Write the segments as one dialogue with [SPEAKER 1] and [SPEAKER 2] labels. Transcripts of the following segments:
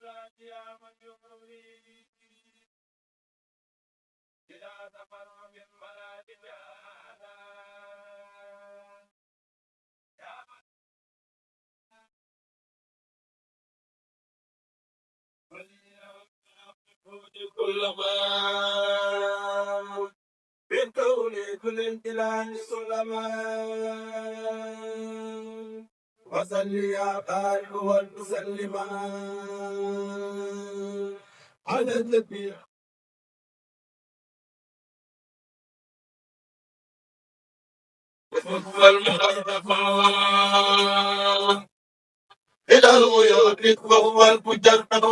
[SPEAKER 1] كل ما بالكون كل امتلاء سلما وصل يا قائد والمسلما على النبي والمخلفة إلى الغيوب وهو المجرد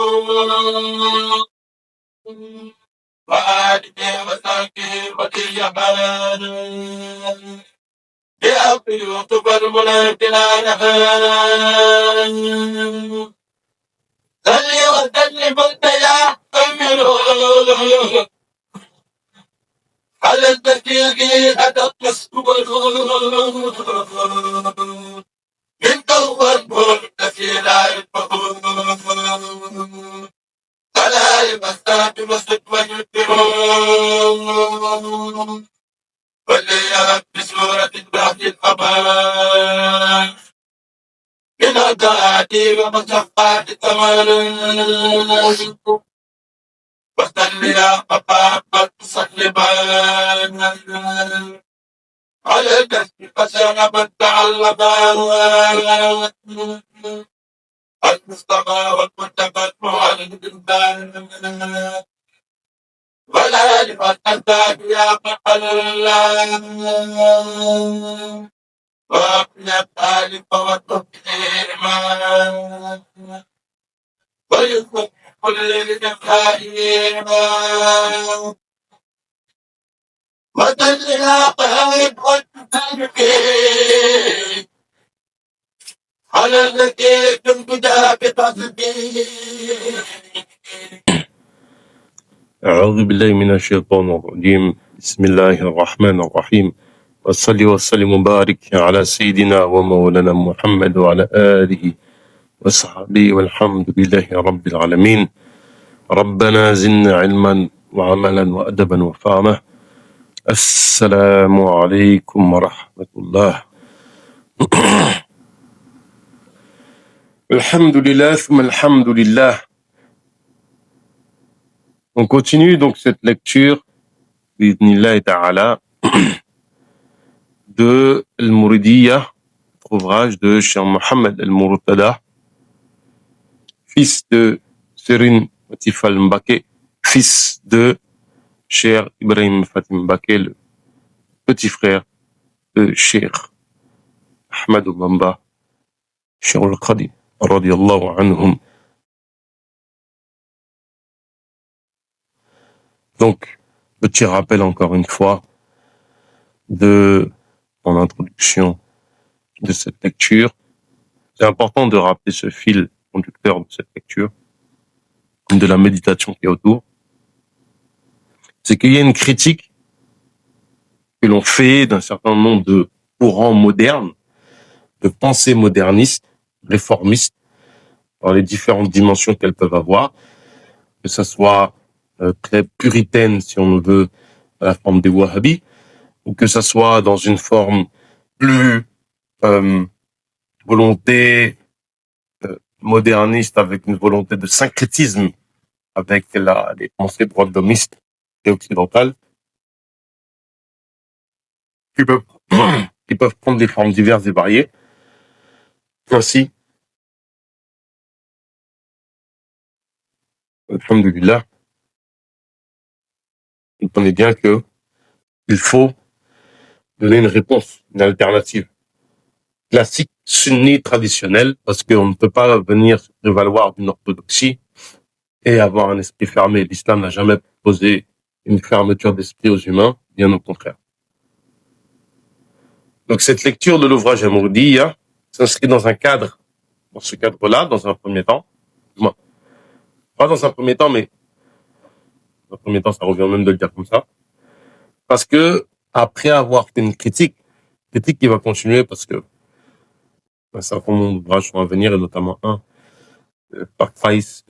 [SPEAKER 1] وآله وصحبه وتيحان بأبي وقبل منادنا صلي وسلم انت يا امير على الدقيق اتت مسكوب انت هو المرتفي لا يفهم فلا يمسك مسك ويدرون وليأت بسورة بعد الأمان من أداتي ومشقات الثمن وصل يا أبا مسلمان على النبي فسر من تعلم المصطفى والمتقى معلم ولا لمن أتاك يا محل الله وأبنى الآلف والتطهير ويصبح كل الجماهير وتجري قائد والتنكير على الذي تنبدا بتصديق. أعوذ بالله من الشيطان الرجيم. بسم الله الرحمن الرحيم. وصلي وسلم وبارك على سيدنا ومولانا محمد وعلى آله وصحبه والحمد لله رب العالمين. ربنا زدنا علما وعملا وأدبا وفهما. السلام عليكم ورحمة الله. Alhamdulillah, alhamdulillah. On continue donc cette lecture, bi'idhnillah ta'ala, de Al-Mouridiyya, ouvrage de Cheikh Mohammed Al-Murtada, fils de Serigne Latif Al-Mbacké, fils de Cheikh Ibrahim Fatim Mbacké, le petit frère de Cheikh Ahmadou Bamba, Cheikh Al-Qadi, radiyallahu anhum. Donc, petit rappel encore une fois de mon introduction de cette lecture. C'est important de rappeler ce fil conducteur de cette lecture, de la méditation qui est autour. C'est qu'il y a une critique que l'on fait d'un certain nombre de courants modernes, de pensées modernistes, réformistes, dans les différentes dimensions qu'elles peuvent avoir, que ça soit très puritaine, si on veut, à la forme des wahhabis, ou que ça soit dans une forme plus volonté moderniste, avec une volonté de syncrétisme avec les pensées droit-domistes et occidentales, qui peuvent prendre des formes diverses et variées. Ainsi, alhamdulillah, vous comprenez bien que il faut donner une réponse, une alternative classique, sunni, traditionnelle, parce qu'on ne peut pas venir se prévaloir d'une orthodoxie et avoir un esprit fermé. L'islam n'a jamais proposé une fermeture d'esprit aux humains, bien au contraire. Donc cette lecture de l'ouvrage Al-Mouridiyya s'inscrit dans un cadre, dans ce cadre-là, dans un premier temps, pas dans un premier temps, mais dans un premier temps, ça revient même de le dire comme ça, parce que après avoir fait une critique qui va continuer, parce que un certain nombre d'ouvrages vont venir, et notamment un par Faïs,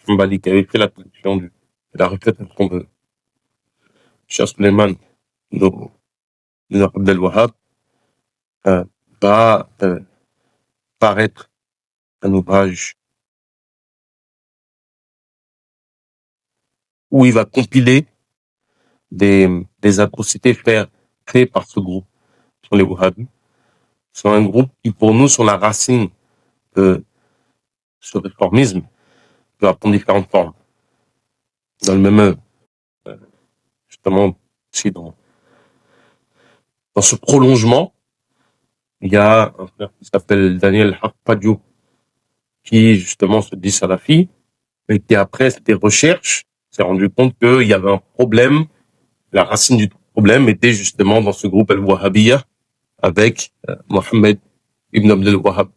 [SPEAKER 1] Mbali, qui avait fait la traduction de la réflexion de Cheikh Suleiman de Abdel Wahhab, va paraître un ouvrage où il va compiler des atrocités faites par ce groupe, sur les Wahhabis. C'est un groupe qui, pour nous, sont la racine de ce réformisme, qui va prendre différentes formes. Dans le même œuvre, justement, aussi dans ce prolongement, il y a un frère qui s'appelle Daniel Harpadio, qui, justement, se dit salafi, et qui, après ses recherches, s'est rendu compte qu'il y avait un problème. La racine du problème était justement dans ce groupe Al-Wahhabiyya, avec Mohammed ibn Abdel Wahhab.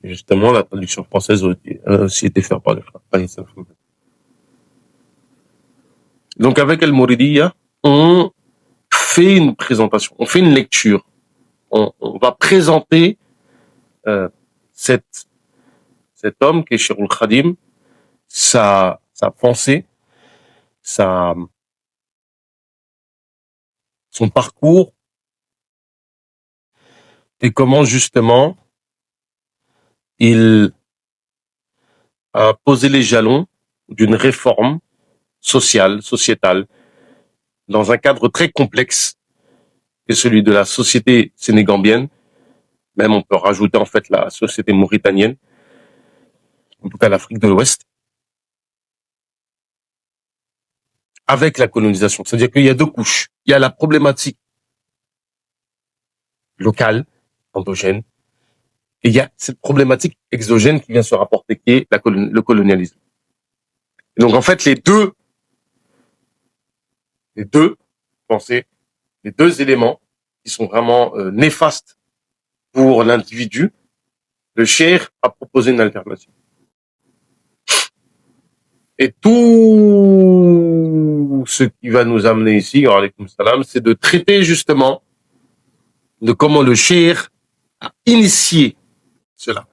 [SPEAKER 1] Et justement, la traduction française a aussi été faite par le frère Faïs Al-Fawzi. Donc, avec Al-Mouridiyya, on fait une présentation, on fait une lecture. On va présenter cet homme qui est Cheikh Al-Khadim, sa pensée, son parcours, et comment justement il a posé les jalons d'une réforme sociétale, dans un cadre très complexe, que celui de la société sénégambienne. Même on peut rajouter en fait la société mauritanienne, en tout cas l'Afrique de l'Ouest, avec la colonisation. C'est-à-dire qu'il y a deux couches. Il y a la problématique locale, endogène, et il y a cette problématique exogène qui vient se rapporter, qui est le colonialisme. Et donc en fait, les deux pensées, les deux éléments qui sont vraiment néfastes pour l'individu, le cheikh a proposé une alternative. Et tout ce qui va nous amener ici, alaykoum salam, c'est de traiter justement de comment le cheikh a initié cela.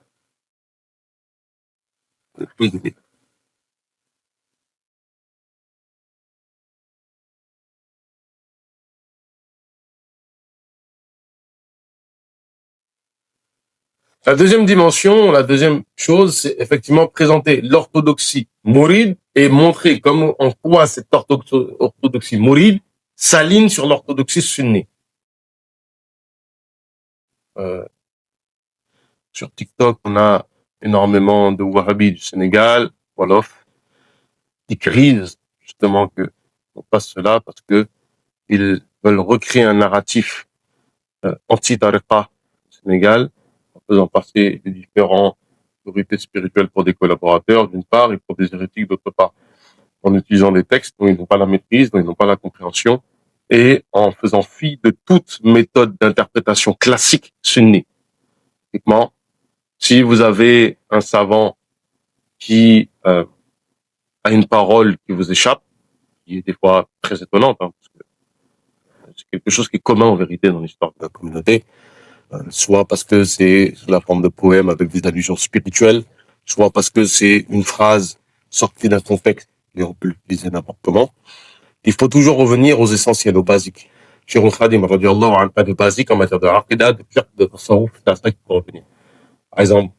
[SPEAKER 1] La deuxième dimension, la deuxième chose, c'est effectivement présenter l'orthodoxie mouride et montrer comment, en quoi cette orthodoxie mouride s'aligne sur l'orthodoxie sunnite. Sur TikTok, on a énormément de Wahhabis du Sénégal, Wolof, qui crient justement que on passe cela parce que ils veulent recréer un narratif anti-tariqa au Sénégal, en faisant passer les différents autorités spirituelles pour des collaborateurs, d'une part, et pour des hérétiques, d'autre part, en utilisant des textes dont ils n'ont pas la maîtrise, dont ils n'ont pas la compréhension, et en faisant fi de toute méthode d'interprétation classique sunnite. Typiquement, si vous avez un savant qui a une parole qui vous échappe, qui est des fois très étonnante, parce que c'est quelque chose qui est commun en vérité dans l'histoire de la communauté, soit parce que c'est sous la forme de poèmes avec des allusions spirituelles, soit parce que c'est une phrase sortie d'un contexte et on peut l'utiliser n'importe comment. Il faut toujours revenir aux essentiels, aux basiques. Cheikh Al-Khadim, radiallahu anhu, pas de basique en matière de aqidah, de fiqh, de tasawwuf, c'est à ça qu'il faut revenir. Par exemple,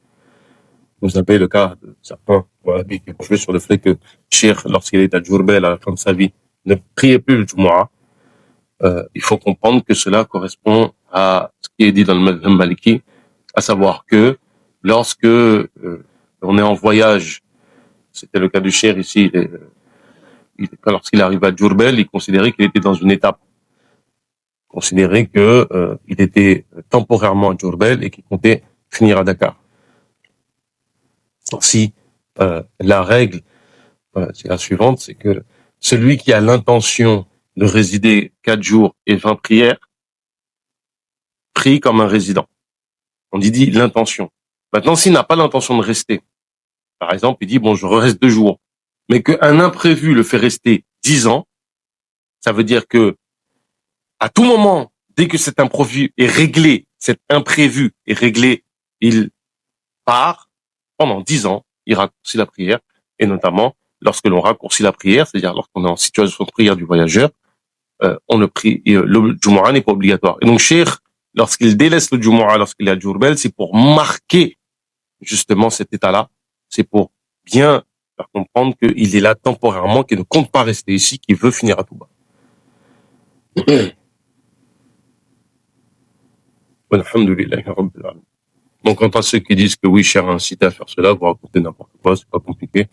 [SPEAKER 1] vous avez le cas de certains wahhabis qui ont joué sur le fait que Cheikh, lorsqu'il est à Djourbel à la fin de sa vie, ne priait plus le Jumu'ah. Il faut comprendre que cela correspond à ce qui est dit dans le madhhab maliki, à savoir que lorsque on est en voyage, c'était le cas du Cheikh ici, lorsqu'il arrive à Djourbel, il considérait qu'il était dans une étape, considérait que il était temporairement à Djourbel et qu'il comptait finir à Dakar. Si la règle, c'est la suivante, c'est que celui qui a l'intention de résider 4 jours et 20 prières, prie comme un résident. On dit l'intention. Maintenant, s'il n'a pas l'intention de rester, par exemple, il dit, bon, je reste 2 jours, mais qu'un imprévu le fait rester 10 ans, ça veut dire que, à tout moment, dès que cet imprévu est réglé, il part pendant 10 ans, il raccourcit la prière, et notamment lorsque l'on raccourcit la prière, c'est-à-dire lorsqu'on est en situation de prière du voyageur, on ne prie, le Jumu'ah n'est pas obligatoire. Et donc, Cheikh, lorsqu'il délaisse le Jumu'ah, lorsqu'il est à Djourbel, c'est pour marquer justement cet état-là. C'est pour bien faire comprendre qu'il est là temporairement, qu'il ne compte pas rester ici, qu'il veut finir à Touba. Alhamdulillah, Rabbil Alamin. Donc, quant à ceux qui disent que oui, Cheikh a incité à faire cela, vous racontez n'importe quoi, c'est pas compliqué.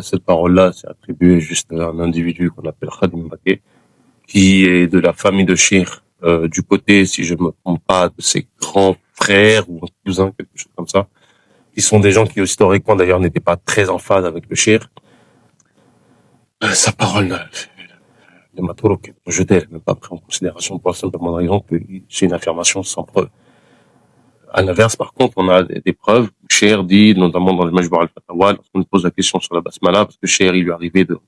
[SPEAKER 1] Cette parole-là, c'est attribué juste à un individu qu'on appelle Khadim Mbake, qui est de la famille de Cheikh, du côté, si je me trompe pas, de ses grands frères ou cousins, quelque chose comme ça, qui sont des gens qui, historiquement, d'ailleurs, n'étaient pas très en phase avec le Cheikh. Sa parole, de Matouro, qui est rejetée, elle n'est même pas prise en considération pour la simple raison que c'est une affirmation sans preuve. À l'inverse, par contre, on a des preuves. Cheikh dit, notamment dans le Majbour al-Fatawa, lorsqu'on lui pose la question sur la basmala, parce que Cheikh, il lui arrivait de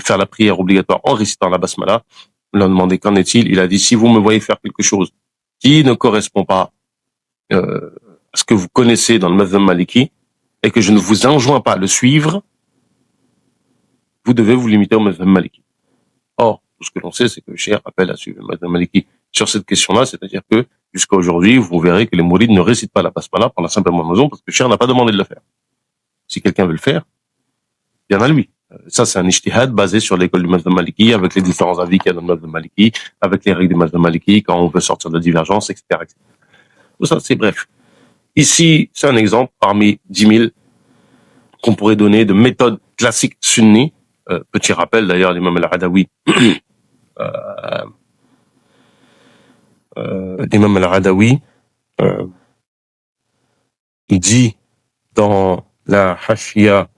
[SPEAKER 1] faire la prière obligatoire en récitant la basmala. On lui a demandé qu'en est-il. Il a dit, si vous me voyez faire quelque chose qui ne correspond pas à ce que vous connaissez dans le mazhab maliki, et que je ne vous enjoins pas à le suivre, vous devez vous limiter au mazhab maliki. Or, tout ce que l'on sait, c'est que Cheikh appelle à suivre le mazhab maliki sur cette question-là, c'est-à-dire que jusqu'à aujourd'hui, vous verrez que les mourides ne récitent pas la basmala pour la simple raison parce que Cheikh n'a pas demandé de le faire. Si quelqu'un veut le faire, bien à lui. Ça, c'est un ijtihad basé sur l'école du mazhab maliki, avec les différents avis qu'il y a dans le mazhab maliki, avec les règles du mazhab maliki, quand on veut sortir de divergence, etc., etc. Tout ça, c'est bref. Ici, c'est un exemple parmi 10 000 qu'on pourrait donner de méthodes classiques sunnis. Petit rappel, d'ailleurs, l'imam al-Adawi, l'imam al-Adawi, il dit dans la hashia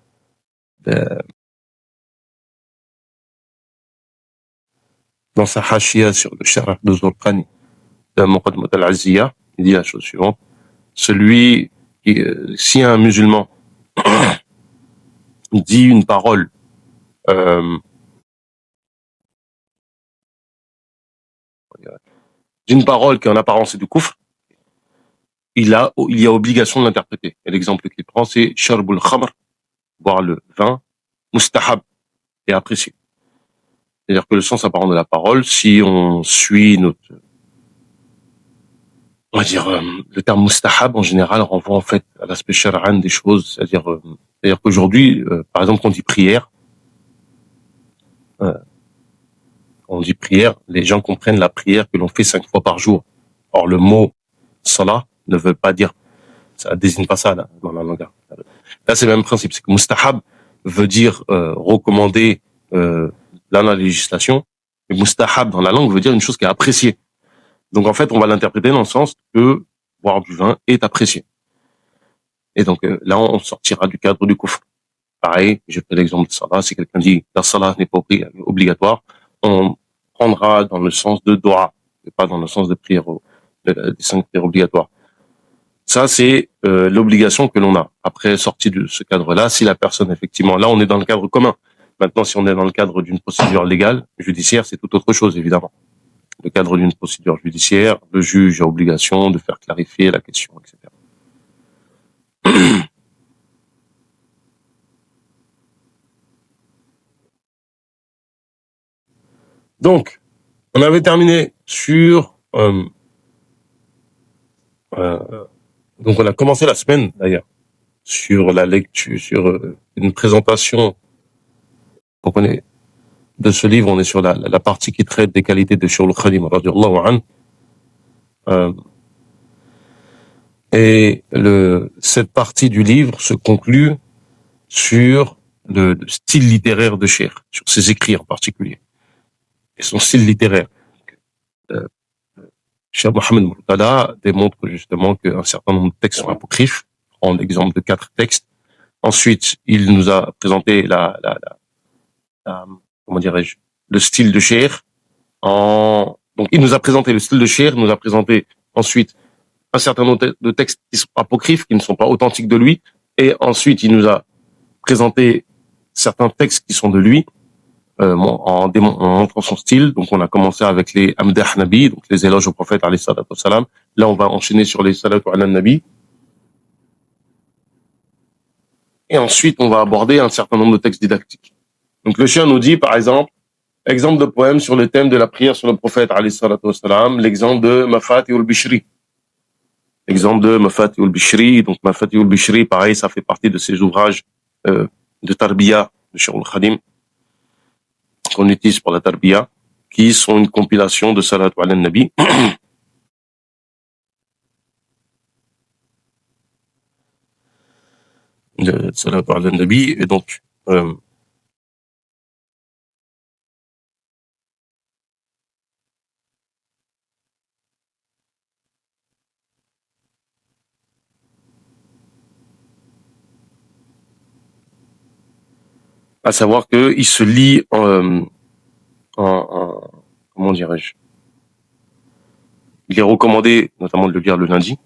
[SPEAKER 1] dans sa hashia sur le sharh de Zurqani de Muqaddimat al-Azziya, il dit la chose suivante: celui qui, si un musulman dit une parole d'une parole qui en apparence est du kufr, il y a obligation de l'interpréter. Et l'exemple qu'il prend, c'est sharbul khamr, boire le vin, mustahab, et apprécié. C'est-à-dire que le sens apparent de la parole, si on suit on va dire, le terme mustahab, en général, renvoie en fait à l'aspect shar'an des choses, c'est-à-dire qu'aujourd'hui, par exemple, on dit prière, les gens comprennent la prière que l'on fait 5 fois par jour. Or, le mot salah ne veut pas dire, ça désigne pas ça, là, dans la langue. Là, c'est le même principe, c'est que mustahab veut dire recommander dans la législation, et mustahab dans la langue veut dire une chose qui est appréciée. Donc en fait, on va l'interpréter dans le sens que boire du vin est apprécié. Et donc là, on sortira du cadre du kufr. Pareil, j'ai pris l'exemple de salah, si quelqu'un dit la salah n'est pas obligatoire, on prendra dans le sens de dua, et pas dans le sens de prière, des 5 prières obligatoires. Ça, c'est l'obligation que l'on a. Après, sortie de ce cadre-là, si la personne, effectivement, là, on est dans le cadre commun. Maintenant, si on est dans le cadre d'une procédure légale, judiciaire, c'est tout autre chose, évidemment. Le cadre d'une procédure judiciaire, le juge a obligation de faire clarifier la question, etc. Donc, on avait terminé sur... donc, on a commencé la semaine, d'ailleurs, sur la lecture, sur une présentation. Donc, de ce livre, on est sur la partie qui traite des qualités de Cheikh al-Khadim, radiyallahu anhu. Et cette partie du livre se conclut sur le style littéraire de Cheikh, sur ses écrits en particulier. Et son style littéraire. Cheikh Mohamed Murtada démontre justement qu'un certain nombre de textes sont apocryphes. On prend l'exemple de 4 textes. Ensuite, il nous a présenté comment dirais-je, le style de Cheikh. Donc, il nous a présenté le style de Cheikh, il nous a présenté ensuite un certain nombre de textes qui sont apocryphes, qui ne sont pas authentiques de lui, et ensuite, il nous a présenté certains textes qui sont de lui, en montrant son style. Donc, on a commencé avec les Amdah Nabi, donc les éloges au prophète, alayhi salatu wassalam. Là, on va enchaîner sur les salatu ala nabi. et ensuite on va aborder un certain nombre de textes didactiques. Donc le cheikh nous dit par exemple, exemple de poème sur le thème de la prière sur le prophète alayhi salatu wassalam, l'exemple de Mafati al-Bishri. Exemple de Mafati al-Bishri. Donc Mafati al-Bishri, pareil, ça fait partie de ces ouvrages de tarbiya de Cheikh al-Khadim qu'on utilise pour la tarbiya, qui sont une compilation de salatu ala nabi. De salatu ala nabi, et donc à savoir que il se lit comment dirais-je, il est recommandé notamment de le lire le lundi,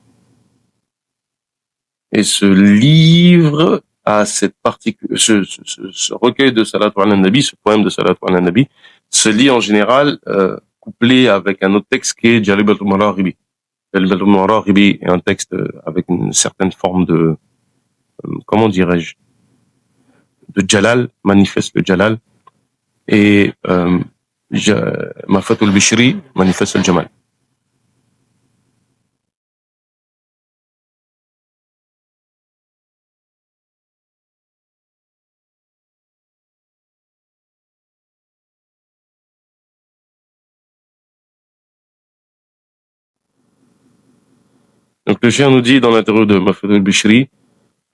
[SPEAKER 1] et ce livre a cette ce recueil de Salatu ala Nabi, ce poème de Salatu ala Nabi, se lit en général couplé avec un autre texte qui est Jalib al-Marahibi. Jalib al-Marahibi est un texte avec une certaine forme de, comment dirais-je, de Jalal, manifeste le Jalal, et Mafatul Bishri manifeste le Jamal. Donc le chien nous dit dans l'intérieur de Mafatul Bishri,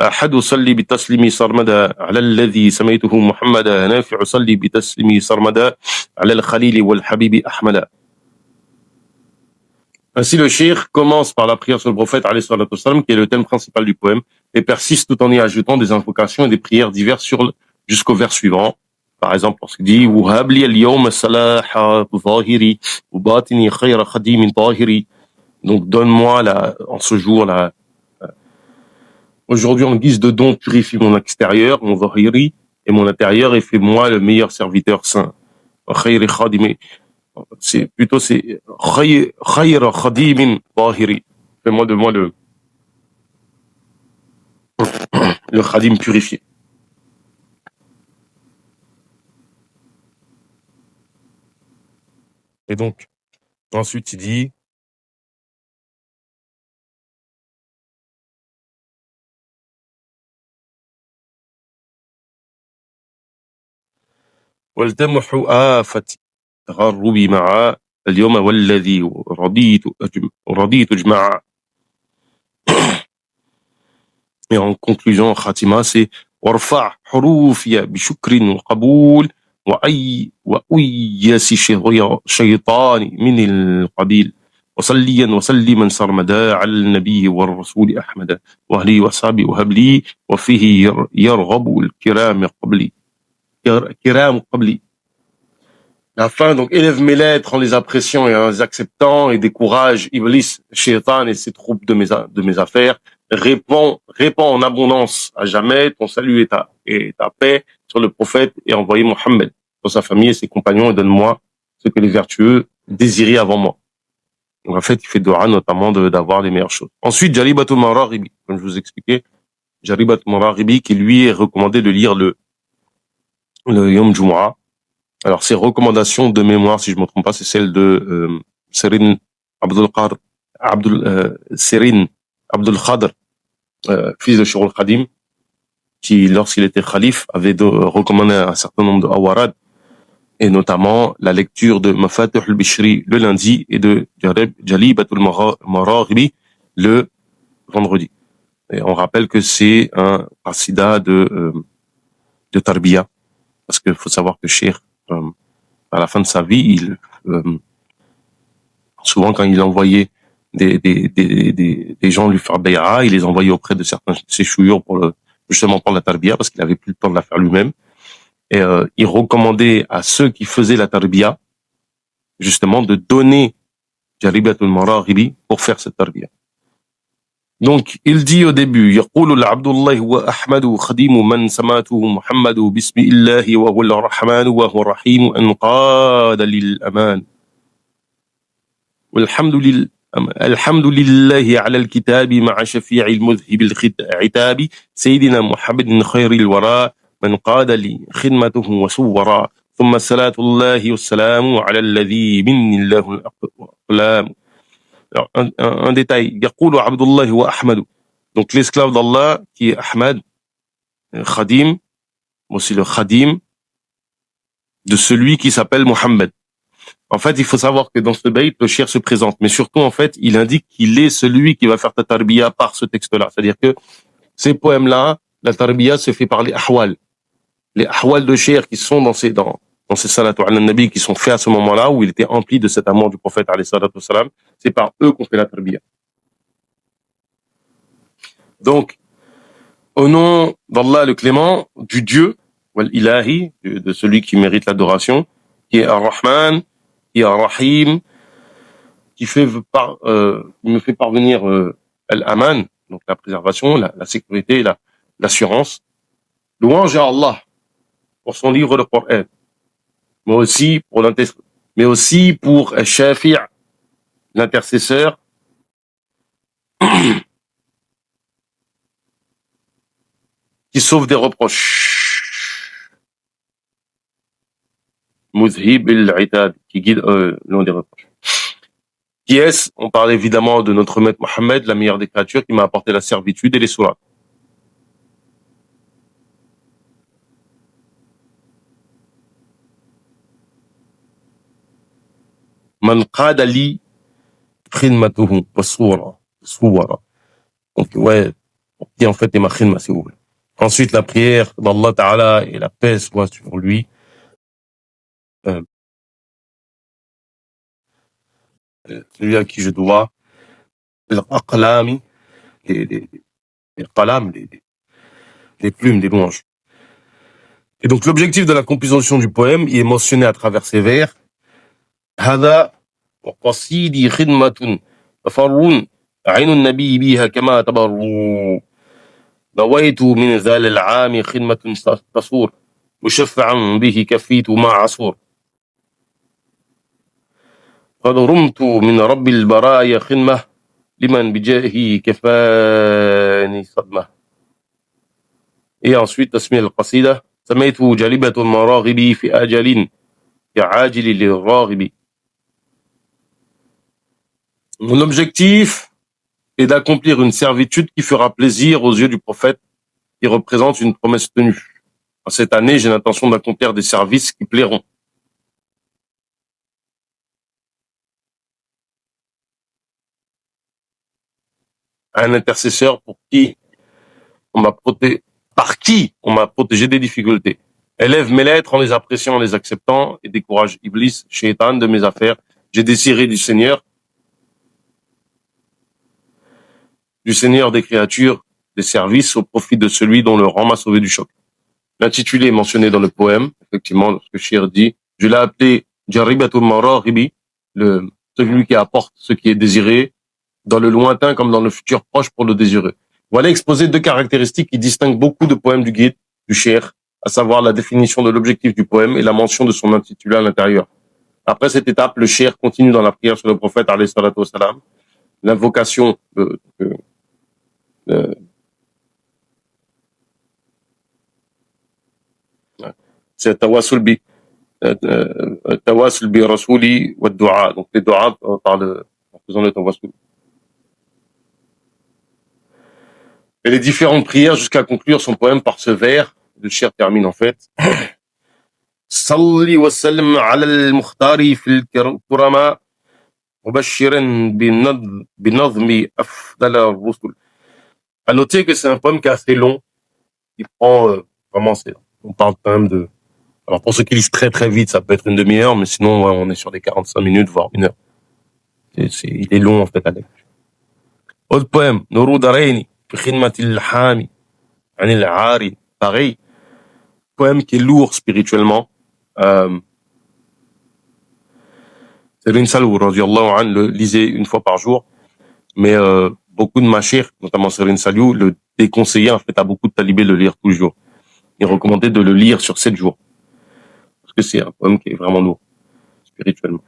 [SPEAKER 1] أحد صلي بتسليمي سرمدا على الذي سميته محمدا نافع صلي بتسليمي سرمدا على الخليل والحبيب أحمدا. Ainsi, le cheikh commence par la prière sur le prophète, alayhi salatu wassalam, qui est le thème principal du poème, et persiste tout en y ajoutant des invocations et des prières diverses jusqu'au vers suivant. Par exemple, lorsqu'il dit وهب لي اليوم الصلاح ظاهري وباطني خير خديم طاهري. Donc, donne-moi en ce jour aujourd'hui en guise de don, purifie mon extérieur, mon zahiri, et mon intérieur, et fais-moi le meilleur serviteur saint. Khayri khadimi. C'est plutôt khayra khadimin tahiri. Fais-moi de moi le khadim purifié. Et donc, ensuite il dit والتمح آفة تغربي مع اليوم والذي رضيت اجمع. Et en conclusion, Khatima, c'est وارفع حروفي بشكر وقبول وأيس شيطان من القبيل وصليا وسلما سرمدا على النبي والرسول أحمد وأهلي وأصحابي وهب لي وفيه يرغب الكرام قبلي. La fin, donc, élève mes lettres en les appréciant et en les acceptant, et décourage Iblis, Shaitan et ses troupes de mes affaires. Répands en abondance à jamais ton salut et ta paix sur le prophète, et envoyez Mohammed, sur sa famille et ses compagnons, et donne-moi ce que les vertueux désiraient avant moi. Donc, en fait, il fait dua notamment d'avoir les meilleures choses. Ensuite, Jalibatul Maraghibi, comme je vous expliquais, Jalibatul Maraghibi, qui lui est recommandé de lire le Yom Jumu'ah. Alors, ces recommandations de mémoire, si je ne me trompe pas, c'est celle de Serin Abdul Khadr, fils de Cheikh al-Khadim, qui, lorsqu'il était khalif, avait recommandé un certain nombre de awarad, et notamment la lecture de Mafatih al-Bishri le lundi et de Jalibatul Maraghibi le vendredi. Et on rappelle que c'est un qasida de tarbiya, parce qu'il faut savoir que Cheikh, à la fin de sa vie, souvent quand il envoyait des gens lui faire bay'a, il les envoyait auprès de certains de ses chouyours justement pour la tarbiya, parce qu'il avait plus le temps de la faire lui-même. Et il recommandait à ceux qui faisaient la tarbiya, justement, de donner Jalibatul Maraghibi pour faire cette tarbiya. Donc, il dit au début, يقول العبد الله هو أحمد خديم من سماته محمد بسم الله وهو الرحمن وهو الرحيم أن قاد للأمان والحمد الحمد لله على الكتاب مع شفيع المذهب العتاب سيدنا محمد خير الورى من قاد لي خدمته وصورا ثم الصلاة الله والسلام على الذي من الله الأقلام. Un détail, يقول عبد الله وأحمد, donc l'esclave d'Allah qui est Ahmad, Khadim, aussi le Khadim de celui qui s'appelle Mohammed. En fait, il faut savoir que dans ce bayt, le cheikh se présente, mais surtout, en fait, il indique qu'il est celui qui va faire ta tarbiya par ce texte-là. C'est-à-dire que ces poèmes-là, la tarbiya se fait par les ahwal. Les ahwal de cheikh qui sont dans ces salatu ala nabi qui sont faits à ce moment-là, où il était empli de cet amour du prophète, alayhi salatu wassalam, c'est par eux qu'on fait la tarbiya. Donc, au nom d'Allah le clément, du Dieu, wal ilahi, de celui qui mérite l'adoration, qui est Ar-Rahman, qui est Ar-Rahim, qui me fait parvenir Al-Aman, donc la préservation, la sécurité, l'assurance. Louange à Allah pour son livre le Coran, mais aussi pour Al-Shafi', l'intercesseur, qui sauve des reproches. Muzhib al-Itab, qui guide loin des reproches. Qui est-ce? On parle évidemment de notre maître Mohammed, la meilleure des créatures, qui m'a apporté la servitude et les sourates. Man qada li khidmatuhu wa suwara. Donc, ouais, qui en fait est ma khidma, si vous voulez. Ensuite, la prière d'Allah Ta'ala et la paix soit sur lui. Celui à qui je dois l'aqlami, les qalam, les plumes, des louanges. Et donc, l'objectif de la composition du poème y est mentionné à travers ces vers. هذا وقصيدي خدمة تفر عين النبي بها كما تبر نويت من ذا العام خدمة تصور مشفعا به كفيت مع عصور قد رمت من رب البرايا خدمة لمن بجاهه كفاني صدمة. Et ensuite, تسمية القصيدة سميته جالبة المراغب في أجل كعاجل للراغب. Mon objectif est d'accomplir une servitude qui fera plaisir aux yeux du prophète, qui représente une promesse tenue. En cette année, j'ai l'intention d'accomplir des services qui plairont. Un intercesseur par qui on m'a protégé des difficultés. Élève mes lettres en les appréciant, en les acceptant, et décourage Iblis, Shaitan de mes affaires. J'ai désiré du Seigneur des créatures, des services au profit de celui dont le rang m'a sauvé du choc. L'intitulé est mentionné dans le poème, effectivement, lorsque Shir dit, je l'ai appelé Jaribatul Maraghibi, celui qui apporte ce qui est désiré, dans le lointain comme dans le futur proche pour le désireux. Voilà exposé deux caractéristiques qui distinguent beaucoup de poèmes du guide, du Shir, à savoir la définition de l'objectif du poème et la mention de son intitulé à l'intérieur. Après cette étape, le Shir continue dans la prière sur le prophète, alayhi salatu wassalam, l'invocation c'est tawassul bi rasuli wa dua. Donc les du'a en faisant le tawassul. Et les différentes prières jusqu'à conclure son poème par ce vers. Le Cheikh termine en fait. Salli wa sallim ala al-mukhtari fil kurama mubashiran binadmi afdal ar-rusul. À noter que c'est un poème qui est assez long, qui prend vraiment, on parle quand même de. Alors pour ceux qui lisent très très vite, ça peut être une demi-heure, mais sinon ouais, on est sur des 45 minutes, voire une heure. Il est long en fait à lecture. Autre poème, Nuru Daraini, fi khidmatil hami, anil ari, pareil. Poème qui est lourd spirituellement. Serigne Saliou, radiyallahu anhu, le lisait une fois par jour, mais beaucoup de mashayikh, notamment Serigne Saliou, le déconseillaient en fait à beaucoup de talibés de le lire tous les jours. Il recommandait de le lire sur 7 jours. Parce que c'est un poème qui est vraiment lourd, spirituellement.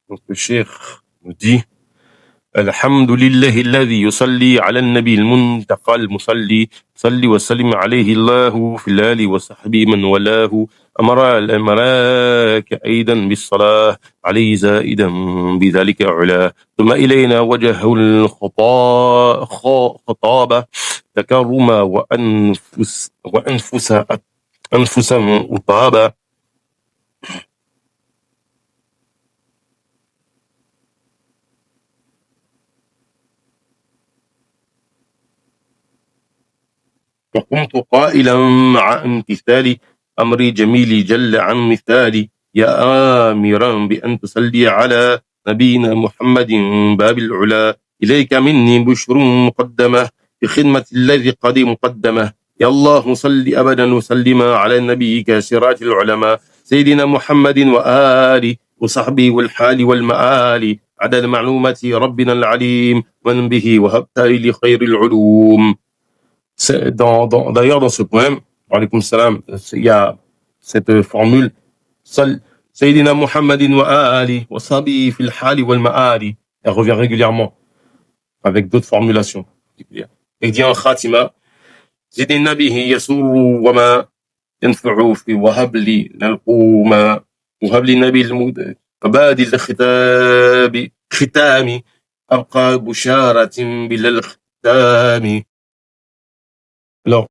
[SPEAKER 1] Donc le cheikh nous dit الحمد لله الذي يصلي على النبي المنتقى المصلي صلي وسلم عليه الله في الآل وصحبه من ولاه أمر الأمراك أيضا بالصلاة عليه زائدا بذلك علا ثم إلينا وجهه الخطابة تكرما أنفسا أطابا وقمت قائلا مع امتثال أمر جميل جل عن مثالي يا آمرا بأن تصلي على نبينا محمد باب العلا إليك مني بشر مقدمة بخدمة الذي قد مقدمة يا الله صل أبدا وسلم على نبيك سراج العلماء سيدنا محمد وآله وصحبه والحال والمآل عدد معلومات ربنا العليم ومن به وهبت لخير العلوم. D'ailleurs, dans ce poème, alaykoum salam, il y a cette formule, Sayyidina Muhammadin wa ali, wa sabi fil hali wal ma'ali. Elle revient régulièrement, avec d'autres formulations. Et dit en khatima, Zidina bihi yasuru wa ma yanfa'u fi wahabli nalquma, wahabli nabi al-mud, وبادي ختامي أبقى بشارة بلا الختام. Alors,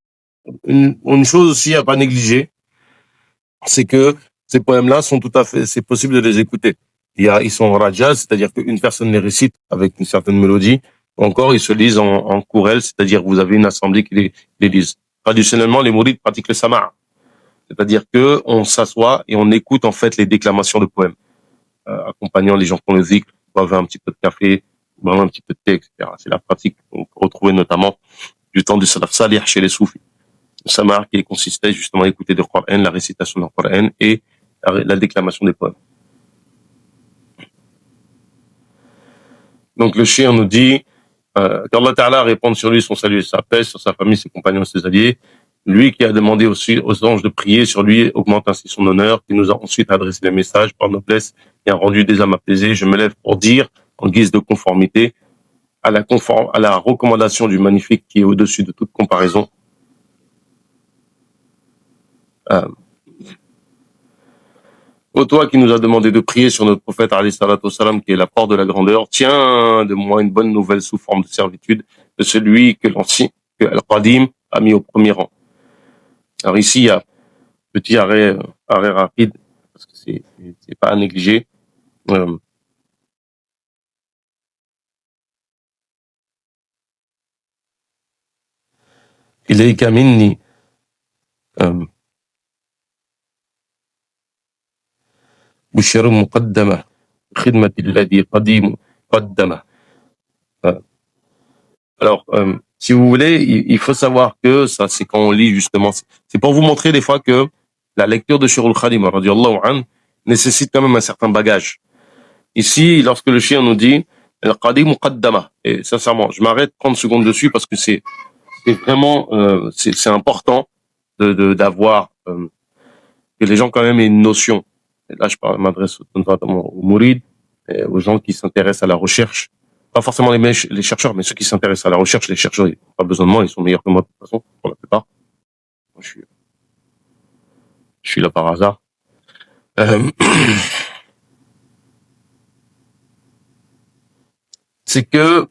[SPEAKER 1] une chose aussi à pas négliger, c'est que ces poèmes-là sont tout à fait, c'est possible de les écouter. Ils sont en rajas, c'est-à-dire qu'une personne les récite avec une certaine mélodie, ou encore ils se lisent en chourel, c'est-à-dire que vous avez une assemblée qui les lise. Traditionnellement, les mourides pratiquent le sama', c'est-à-dire que on s'assoit et on écoute en fait les déclamations de poèmes, accompagnant les gens qui ont le zikr, boivent un petit peu de café, boivent un petit peu de thé, etc. C'est la pratique qu'on peut retrouver notamment du temps du salaf salih chez les soufis. Le samar qui consistait justement à écouter le Coran, la récitation du Coran et la déclamation des poèmes. Donc le chien nous dit qu'Allah Ta'ala répande sur lui son salut et sa paix, sur sa famille, ses compagnons et ses alliés. Lui qui a demandé aussi aux anges de prier sur lui augmente ainsi son honneur, qui nous a ensuite adressé les messages par noblesse et a rendu des âmes apaisées. Je me lève pour dire, en guise de conformité, à la recommandation du magnifique qui est au-dessus de toute comparaison. Ô toi qui nous a demandé de prier sur notre prophète alayhi salatu wassalam, qui est la porte de la grandeur, tiens de moi une bonne nouvelle sous forme de servitude de celui que Al-Qadim a mis au premier rang. Alors ici, il y a petit arrêt rapide, parce que c'est pas à négliger. إليك مني بشر مقدمة خدمة الذي قديم قدمه. Alors, si vous voulez, il faut savoir que ça, c'est quand on lit justement, c'est pour vous montrer des fois que la lecture de Shirul Khadim radiyallahu anhu nécessite quand même un certain bagage. Ici, lorsque le chien nous dit Al-Qadim Muqaddama, et sincèrement, je m'arrête 30 secondes dessus parce que c'est vraiment c'est important d'avoir que les gens quand même aient une notion. Et là, je m'adresse notamment aux mourides, aux gens qui s'intéressent à la recherche. Pas forcément les chercheurs, mais ceux qui s'intéressent à la recherche, les chercheurs, ils n'ont pas besoin de moi, ils sont meilleurs que moi de toute façon, pour la plupart. Moi, je suis là par hasard. C'est que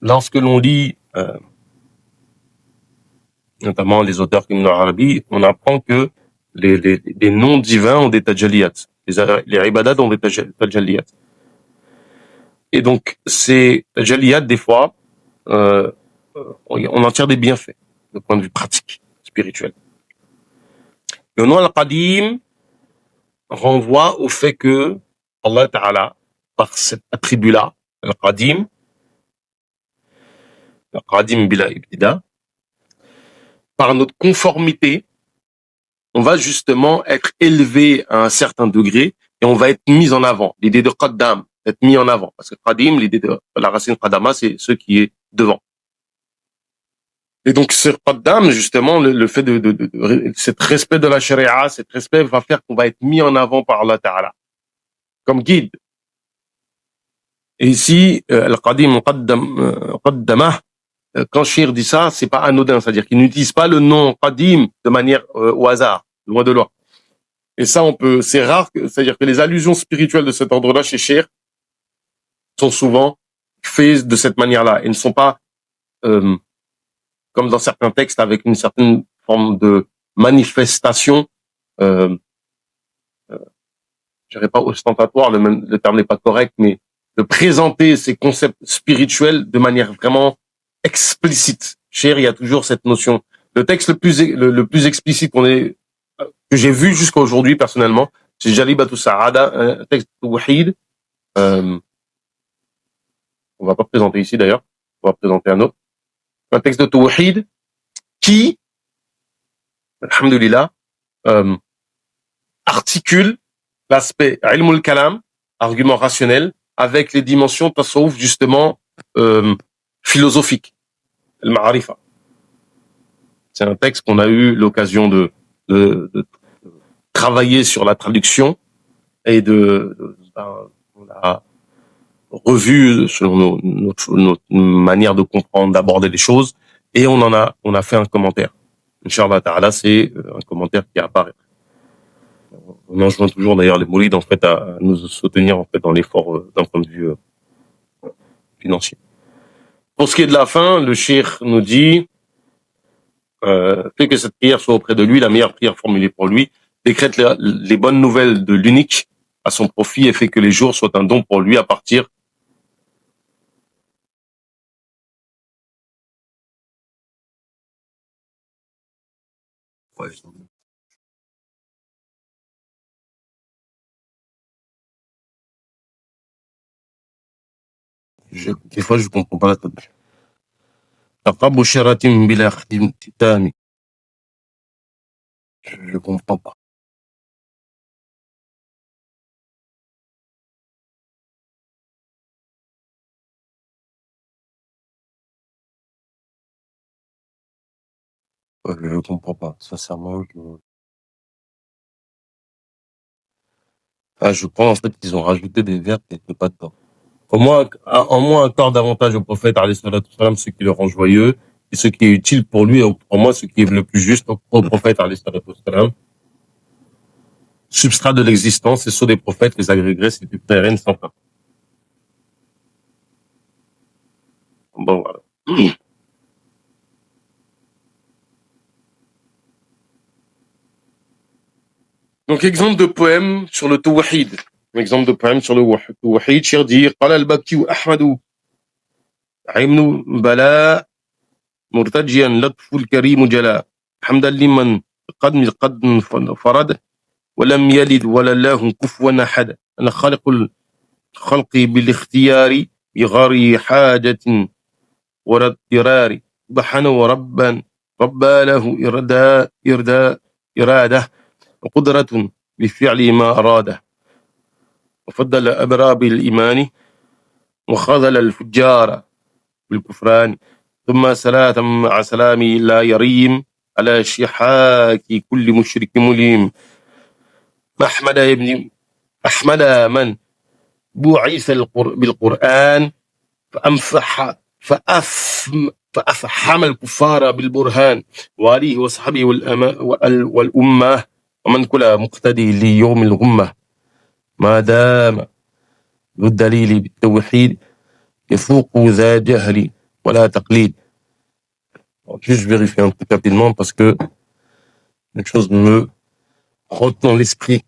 [SPEAKER 1] lorsque l'on lit notamment les auteurs comme Ibn Arabi, on apprend que les noms divins ont des tajalliyat. Les ibadat ont des tajalliyat. Et donc, ces tajalliyat, des fois, on en tire des bienfaits, de point de vue pratique, spirituel. Le nom Al-Qadim renvoie au fait que Allah Ta'ala, par cet attribut-là, Al-Qadim bila ibtida, par notre conformité, on va justement être élevé à un certain degré et on va être mis en avant. L'idée de Qaddam, être mis en avant. Parce que Qadim, l'idée de la racine Qaddama, c'est ce qui est devant. Et donc, ce Qaddam, justement, le fait cet respect de la sharia, cet respect va faire qu'on va être mis en avant par Allah Ta'ala. comme guide. Et ici, Al-Qadim Qaddamah, quand Shir dit ça, c'est pas anodin, c'est-à-dire qu'il n'utilise pas le nom Qadim de manière au hasard, loin de là. Et ça, c'est rare, c'est-à-dire que les allusions spirituelles de cet ordre-là chez Shir sont souvent faites de cette manière-là et ne sont pas comme dans certains textes avec une certaine forme de manifestation, je dirais pas ostentatoire, le terme n'est pas correct, mais de présenter ces concepts spirituels de manière vraiment explicite. Shir, il y a toujours cette notion. Le texte le plus explicite que j'ai vu jusqu'à aujourd'hui personnellement, c'est Jalibatu Sa'ada, un texte de Wahid. On va pas présenter ici d'ailleurs, on va présenter un autre. Un texte de Tawhid qui, alhamdoulilah, articule l'aspect ilmul kalam, argument rationnel, avec les dimensions tasawwuf justement philosophiques, al-ma'arifa. C'est un texte qu'on a eu l'occasion de travailler sur la traduction et on a revu selon notre manière de comprendre, d'aborder les choses, et on a fait un commentaire. Inch'Allah ta'ala, c'est un commentaire qui apparaît. On enjoint toujours d'ailleurs les mourides en fait à nous soutenir en fait dans l'effort d'un point de vue financier. Pour ce qui est de la fin, le cheikh nous dit fait que cette prière soit auprès de lui la meilleure prière formulée pour lui, décrète les bonnes nouvelles de l'unique à son profit et fait que les jours soient un don pour lui à partir des fois je comprends pas la traduction. Je comprends pas. Je comprends pas, sincèrement. Je crois en fait qu'ils ont rajouté des verbes qui n'étaient pas dedans. Au moins accorde davantage au prophète alayhi salatu wassalam ce qui le rend joyeux et ce qui est utile pour lui, au moins ce qui est le plus juste au prophète alayhi salatu wassalam. Substrat de l'existence et ceux des prophètes, les agrégés, c'est du terrain sans fin. Bon, voilà. Donc, exemple de poème sur le Tawhid. Exemple de poème sur le Tawhid. Shir dire, قال البكي أحمد عين بلاء مرتجيا لطف الكريم جلاء حمدا لمن قد فرد ولم يلد ولا له كفوا أحد أنا خالق الخلق بالاختيار بغير حاجة ولا اضطرار سبحانه وربا ربى له إرادة وقدرة بفعل ما أراده وفضل أبرار بالإيمان وخذل الفجار بالكفران ثم صلاة مع سلامي لا يريم على شحاك كل مشرك مليم أحمد من بعث بالقرآن فأفحم الكفار بالبرهان وآله وصحبه والأمة ومن كل مقتدي ليوم الغمة ما دام ذو الدليل بالتوحيد يفوق ذا جهل ولا تقليد. Juste vérifier un truc rapidement parce que une chose me rotte dans l'esprit.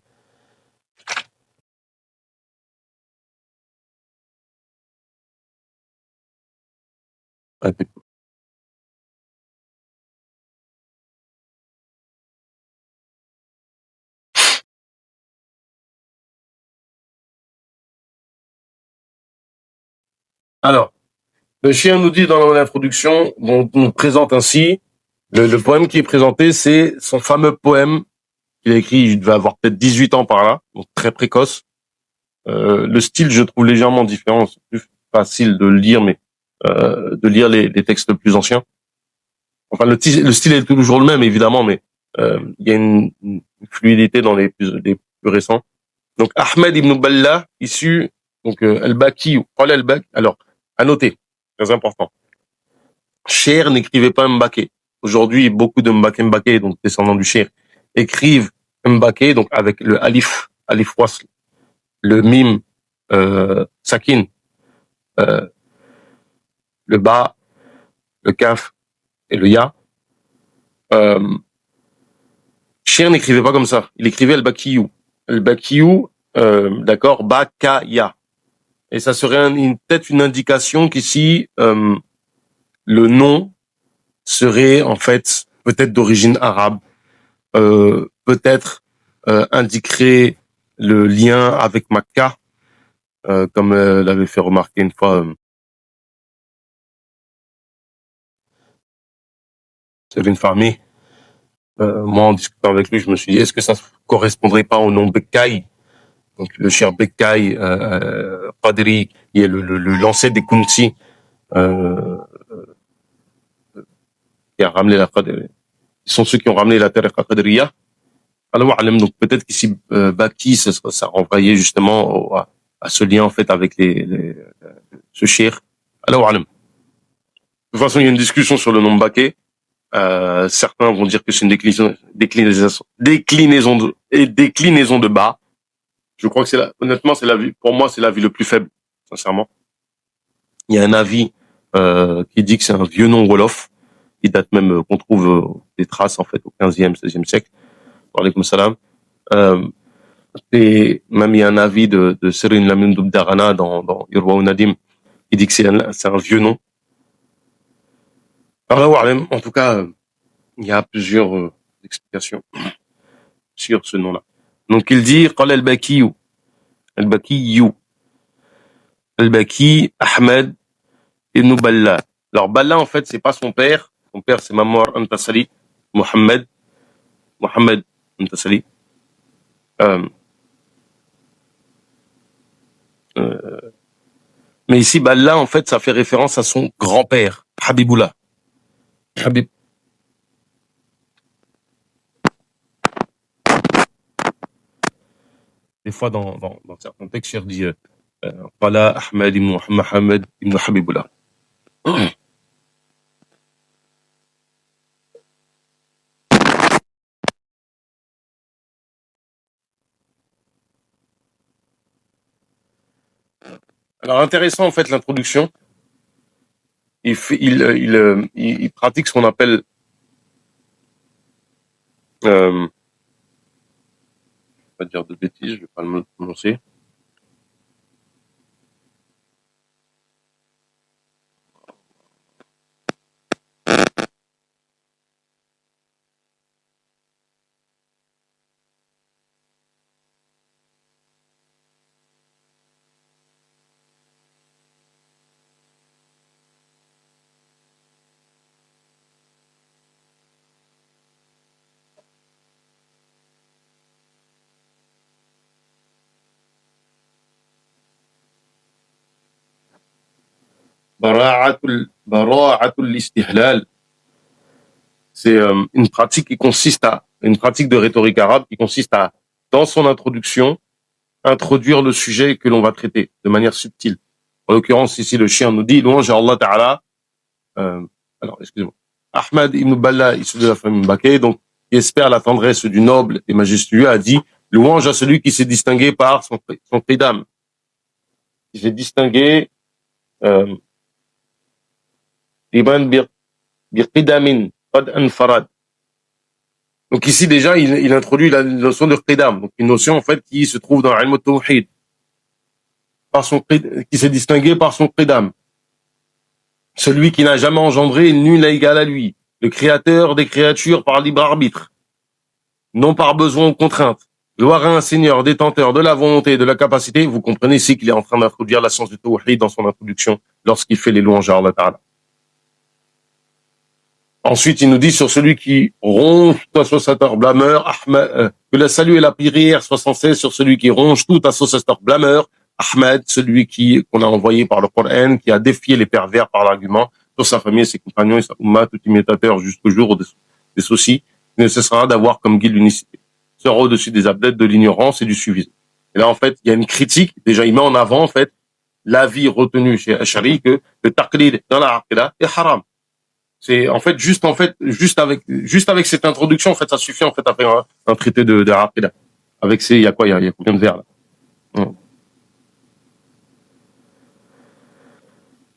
[SPEAKER 1] Alors, le chien nous dit dans l'introduction, on nous présente ainsi, le poème qui est présenté, c'est son fameux poème qu'il a écrit, il devait avoir peut-être 18 ans par là, donc très précoce. Le style, je trouve légèrement différent, c'est plus facile de le lire, mais de lire les textes plus anciens. Enfin, le style est toujours le même, évidemment, mais il y a une fluidité dans les plus récents. Donc Ahmed ibn Balla, issu donc al-Baki, al-Baki. Alors, à noter, très important. Cher n'écrivait pas Mbaké. Aujourd'hui, beaucoup de Mbaké, donc descendants du Cher, écrivent Mbaké, donc avec le alif wasl, le mim, sakin, le ba, le kaf et le ya. Cher n'écrivait pas comme ça. Il écrivait al-Bakiyou. Al-Bakiyou, d'accord, ba, ka, ya. Et ça serait peut-être une indication qu'ici, le nom serait en fait peut-être d'origine arabe, peut-être indiquerait le lien avec Makkah, comme l'avait fait remarquer une fois Kevin Farmi. Moi, en discutant avec lui, je me suis dit, est-ce que ça correspondrait pas au nom Bekkaï, donc le cher Bekkaï Qadri, qui est l'ancêtre des Kunti, qui a ramené la Qadri. Ils sont ceux qui ont ramené la Tariqa Qadriya. Alors, donc peut-être qu'ici Baki, ça renvoyait justement à ce lien en fait avec ce cher. Alors, de toute façon, il y a une discussion sur le nom Baké. Certains vont dire que c'est une déclinaison de bas. Je crois que honnêtement, pour moi, c'est l'avis le plus faible, sincèrement. Il y a un avis qui dit que c'est un vieux nom wolof, qui date même, qu'on trouve des traces en fait au 15e, 16e siècle. Wa alaykoum salam. Et même il y a un avis de Serine Lamine Doubdarana dans Irwa Nadim, qui dit que c'est un vieux nom. Alors, en tout cas, il y a plusieurs explications sur ce nom-là. Donc il dit قال البكي Ahmed ibn Balla. Alors Balla en fait c'est pas son père c'est Mamor Antasali, Mohammed Antasali. Mais ici Balla en fait ça fait référence à son grand-père Habibullah. Des fois dans certains textes il dit Qala Ahmed ibn Mohammed ibn Habibullah. Alors intéressant en fait l'introduction. Il pratique ce qu'on appelle je vais pas dire de bêtises, je vais pas le prononcer. Bara'atul istihlal. C'est une pratique de rhétorique arabe qui consiste à, dans son introduction, introduire le sujet que l'on va traiter de manière subtile. En l'occurrence, ici, le chien nous dit, louange à Allah Ta'ala, alors, excusez-moi, Ahmad ibn Balla, issu de la famille Mbaké, donc, qui espère la tendresse du noble et majestueux, a dit, louange à celui qui s'est distingué par son prix d'âme. Qui s'est distingué, Iban biqidamin qad anfarad. Donc ici déjà il introduit la notion de qidam, donc une notion en fait qui se trouve dans Ilm al-Tawhid, qui s'est distingué par son qidam, celui qui n'a jamais engendré nul égal à lui, le créateur des créatures par libre arbitre, non par besoin ou contrainte, gloire à un Seigneur détenteur de la volonté et de la capacité. Vous comprenez ici qu'il est en train d'introduire la science du Tawhid dans son introduction lorsqu'il fait les louanges à Allah Ta'ala. Ensuite, il nous dit sur celui qui ronge tout associateur blameur, que le salut et la prière soient sans cesse sur celui qui ronge tout associateur blameur, Ahmed, celui qu'on a envoyé par le Coran, qui a défié les pervers par l'argument, sur sa famille, ses compagnons et sa umma, tout imitateur jusqu'au jour des soucis, il ne cessera d'avoir comme guide l'unicité. Sera au-dessus des abdètes de l'ignorance et du suivisme. Et là, en fait, il y a une critique. Déjà, il met en avant, en fait, l'avis retenu chez Ash'ari que le taqlid dans la aqidah est haram. C'est, juste avec cette introduction, en fait, ça suffit, en fait, à faire un traité de aqidah. Avec ces, il y a quoi, il y a combien de vers, là? Hum.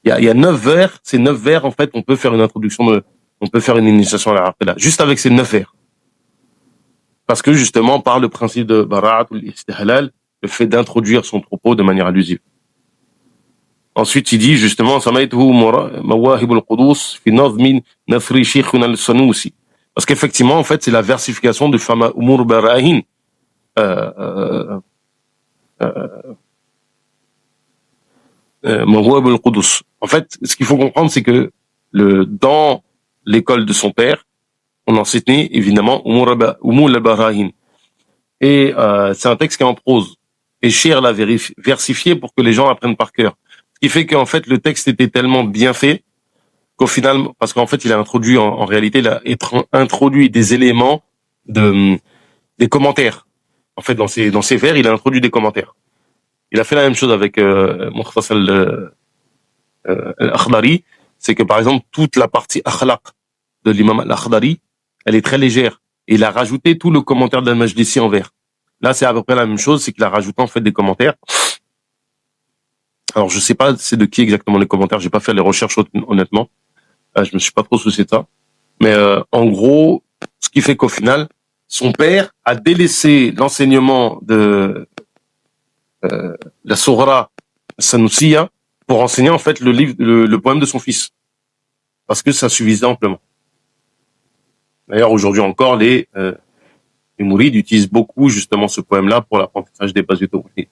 [SPEAKER 1] Il y a 9 vers. Ces 9 vers, en fait, on peut faire une initiation à la aqidah. Juste avec ces 9 vers. Parce que, justement, par le principe de bara'at ou l'istihlal, le fait d'introduire son propos de manière allusive. Ensuite, il dit justement, Mawahib al-Qudus fi nazmin Nafri Sheikhuna al-Sanusi. Parce qu'effectivement, en fait, c'est la versification du fameux Umur Barahin. Euh, Mawahib al-Qudus. En fait, ce qu'il faut comprendre, c'est que dans l'école de son père, on enseignait évidemment Umur al-Barahin. Et c'est un texte qui est en prose. Et Cher l'a versifié pour que les gens apprennent par cœur. Ce qui fait qu'en fait, le texte était tellement bien fait qu'au final, parce qu'en fait, il a introduit, en réalité, il a introduit des éléments des commentaires. En fait, dans ses vers, il a introduit des commentaires. Il a fait la même chose avec Mukhtasar al-Akhdari. C'est que, par exemple, toute la partie akhlaq de l'imam al-Akhdari, elle est très légère. Et il a rajouté tout le commentaire d'Al-Majlisi en vers. Là, c'est à peu près la même chose, c'est qu'il a rajouté, en fait, des commentaires. Alors, je sais pas c'est de qui exactement les commentaires, j'ai pas fait les recherches honnêtement. Je me suis pas trop soucié de ça. Mais en gros, ce qui fait qu'au final, son père a délaissé l'enseignement de la Sourah Sanusiya pour enseigner en fait le poème de son fils. Parce que ça suffisait amplement. D'ailleurs, aujourd'hui encore, les mourides utilisent beaucoup justement ce poème-là pour l'apprentissage des bases du tawhid.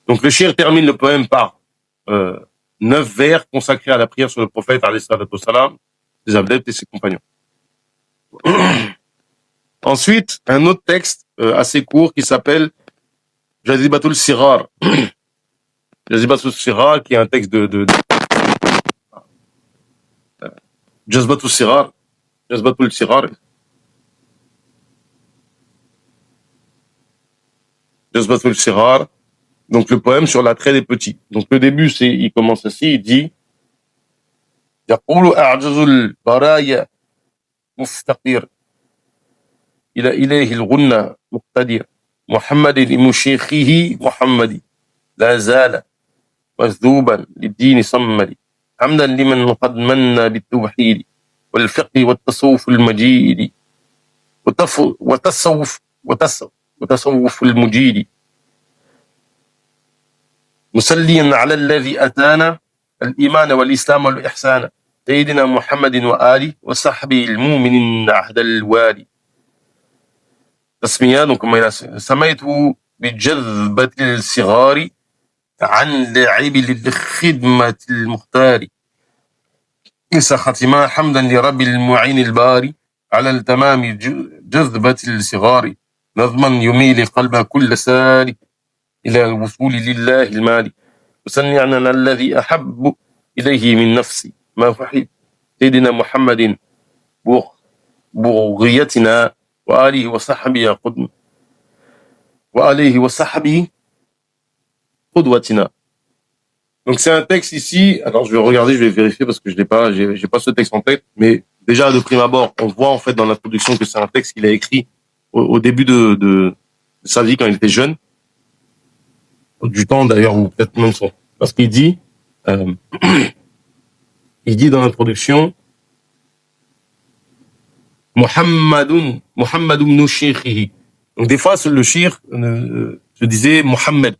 [SPEAKER 1] Donc le shir termine le poème par 9 vers consacrés à la prière sur le prophète, alayhi salatu wassalam, ses adeptes et ses compagnons. Ensuite, un autre texte assez court qui s'appelle Jazibatul Sirar. Jazibatul Sirar, qui est un texte de Jazbatul Sirar. Jazbatul Sirar. Jazbatul Sirar. Donc le poème sur l'attrait des petits. Donc le début, il commence ainsi, il dit يقول أعجز البرايا مفتقر إلى إله الغنى مقتدر محمد لمشيخه محمد لا زال مجذوبا للدين صمد حمدا لمن قد من بالتوحيد والفقه والتصوف المجيد وتصوف المجيد مسليا على الذي أتانا الإيمان والإسلام والإحسان سيدنا محمد وآله وصحبه المؤمنين عهد الوالي تسمية donc سميته بجذبة الصغار عن لعب للخدمة المختار إنسى ختما حمدا لرب المعين الباري على التمام جذبة الصغار نظما يميل قلب كل ساري إلى الوصول لله المالي وسني عننا الذي أحب إليه من نفسي ما فحب سيدنا محمد بغيتنا وآله وصحبه قدوتنا. Donc c'est un texte ici. Alors je vais regarder, je vais vérifier parce que j'ai pas ce texte en tête. Mais déjà de prime abord, on voit en fait dans l'introduction que c'est un texte qu'il a écrit au début de sa vie quand il était jeune, du temps d'ailleurs ou peut-être même son. Parce qu'il dit, il dit dans l'introduction, Muhammadun Shirkihi. Donc des fois le shir, je disais Mohammed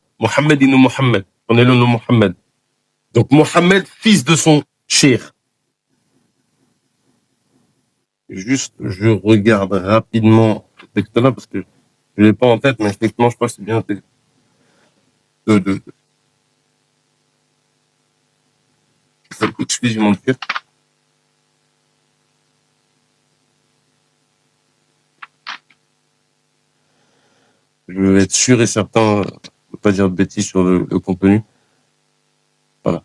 [SPEAKER 1] ibn Mohammed. On est le nom Mohammed. Donc Mohammed, fils de son shir. Juste, je regarde rapidement ce texte-là parce que je l'ai pas en tête, mais effectivement, je crois que c'est bien exclusivement de shir. Je vais être sûr et certain, ne pas dire de bêtises sur le contenu. Voilà.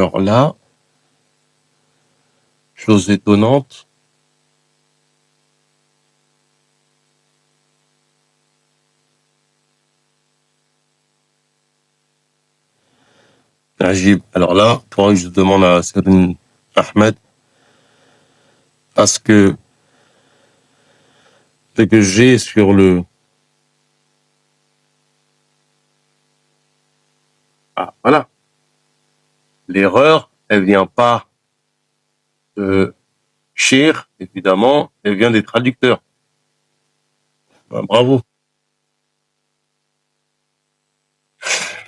[SPEAKER 1] Alors là, chose étonnante, alors là, il faudrait que je demande à Serine Ahmed, parce que ce que j'ai sur le... Ah, voilà. L'erreur, elle vient pas de Shir, évidemment, elle vient des traducteurs. Ben, bravo.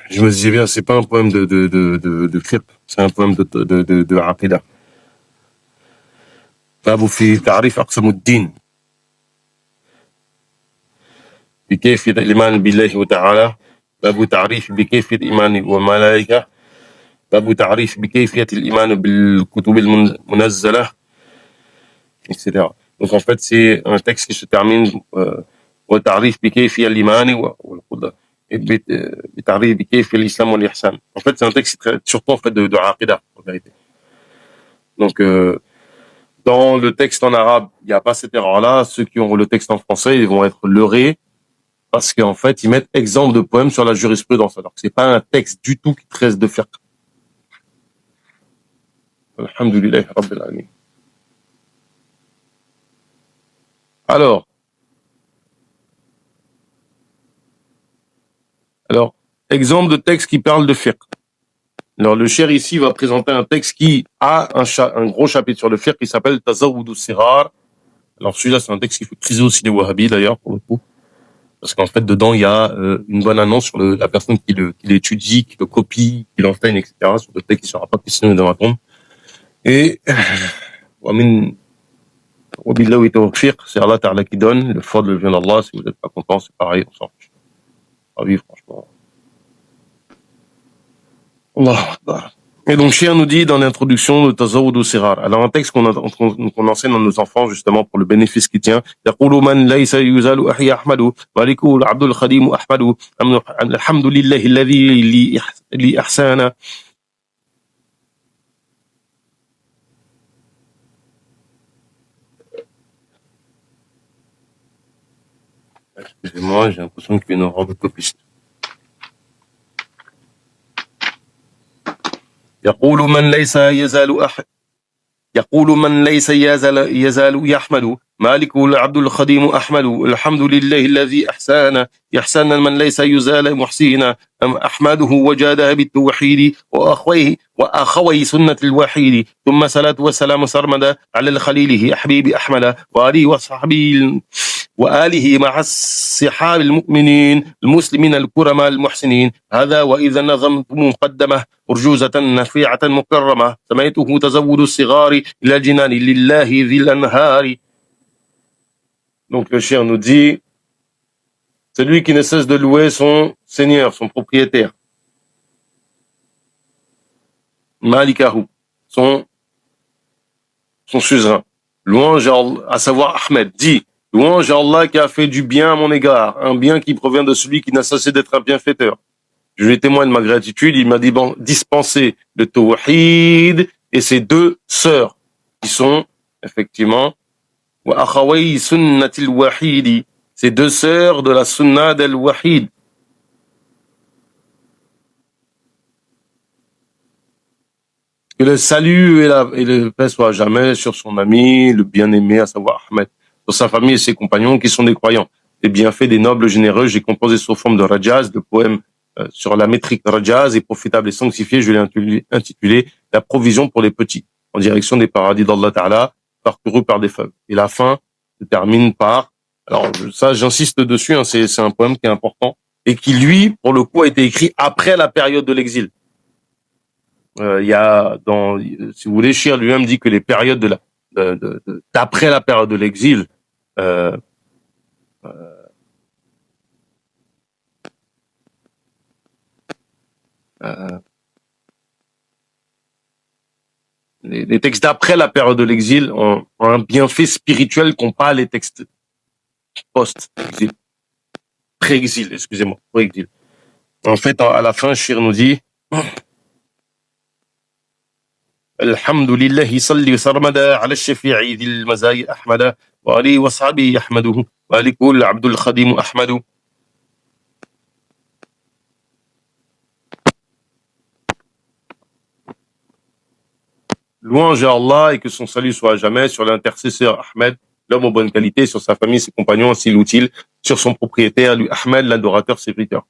[SPEAKER 1] Je me disais bien, c'est pas un problème de fiqh, c'est un problème de aqidah. باب في تعريف أقسام الدين بكيفية الإيمان بالله تعالى، باب تعريف بكيفية الإيمان والملائكة، باب تعريف بكيفية الإيمان بالكتب المنزلة، etc. Donc en fait, c'est un texte qui se termine وتعريف بكيفية الإيمان بتعريف بكيفية الإسلام والإحسان. En fait, c'est un texte qui traite surtout en fait de aqidah, en vérité. Donc dans le texte en arabe, il n'y a pas cette erreur-là. Ceux qui ont le texte en français, ils vont être leurrés parce qu'en fait, ils mettent exemple de poèmes sur la jurisprudence, alors que c'est pas un texte du tout qui traite de fiqh. Alhamdulillah Rabbil Alamin. Alors, exemple de texte qui parle de fiqh. Alors, le cher ici va présenter un texte qui a un gros chapitre sur le fiqh qui s'appelle Tazawwud al-Sighar. Alors, celui-là, c'est un texte qui fait criser aussi les wahhabis, d'ailleurs, pour le coup. Parce qu'en fait, dedans, il y a une bonne annonce sur la personne qui l'étudie, qui le copie, qui l'enseigne, etc. Sur le texte qui sera pas questionné dans la tombe. Et, Wabillahi tawfiq, c'est Allah Ta'ala qui donne. Le fadl vient d'Allah. Si vous n'êtes pas content, c'est pareil, on s'en fiche. Ravi, franchement. Allah Akbar. Et donc, Cheikh nous dit dans l'introduction de Tazawwud al-Sighar. Alors, un texte qu'on enseigne à nos enfants, justement, pour le bénéfice qui tient. يقول من ليس يزال أحيا أحمد مالكه العبد الخديم أحمد الحمد لله الذي لإحسان. Excusez-moi, j'ai l'impression qu'il y a une horreur de copiste. يقول من ليس يزال يحمد مالكه العبد الخديم أحمد الحمد لله الذي إحسانا من ليس يزال محسينا أحمده وجاده بالتوحيد وأخوي سنة الوحيد ثم صلاة والسلام سرمدا على الخليله حبيب أحمد وآله وصحبه وآله مع الصحاب المؤمنين المسلمين الكرماء المحسنين. هذا وإذا نظمت مقدمة أرجوزة نفيعة مكرمة سميته تزود الصغار إلى الجنان لله ذي الأنهار. Donc le cher nous dit, celui qui ne cesse de louer son Seigneur, son propriétaire, Malikahu, son suzerain, louange à savoir Ahmed, dit, louange à Allah qui a fait du bien à mon égard, un bien qui provient de celui qui n'a cessé d'être un bienfaiteur. Je lui témoigne de ma gratitude, il m'a dispensé le tawhid et ses deux sœurs, qui sont, effectivement, wa akhawai sunnatil wahidi, ces deux sœurs de la sunna del wahid. Que le salut et le paix soient jamais sur son ami, le bien-aimé, à savoir Ahmed, sur sa famille et ses compagnons qui sont des croyants. Les bienfaits des nobles généreux, j'ai composé sous forme de rajaz, de poèmes sur la métrique rajaz et profitable et sanctifié, je l'ai intitulé La provision pour les petits, en direction des paradis d'Allah Ta'ala, parcouru par des feuilles. Et la fin se termine par, alors ça j'insiste dessus, hein, c'est un poème qui est important, et qui lui, pour le coup, a été écrit après la période de l'exil. Il y a si vous voulez, Shir lui-même dit que les périodes d'après la période de l'exil, euh, euh, les textes d'après la période de l'exil ont un bienfait spirituel qu'ont pas les textes post-exil, pré-exil, excusez-moi, pré-exil. En fait, à la fin, Shir nous dit الحمد لله صل سرمدا على الشفيع ذي المزايا أحمد وآله وصحبه يحمده ولكل عبد الخديم أحمد. Louange à Allah et que son salut soit à jamais sur l'intercesseur Ahmed, l'homme aux bonnes qualités, sur sa famille, ses compagnons, ainsi l'utile, sur son propriétaire, lui Ahmed, l'adorateur, serviteur.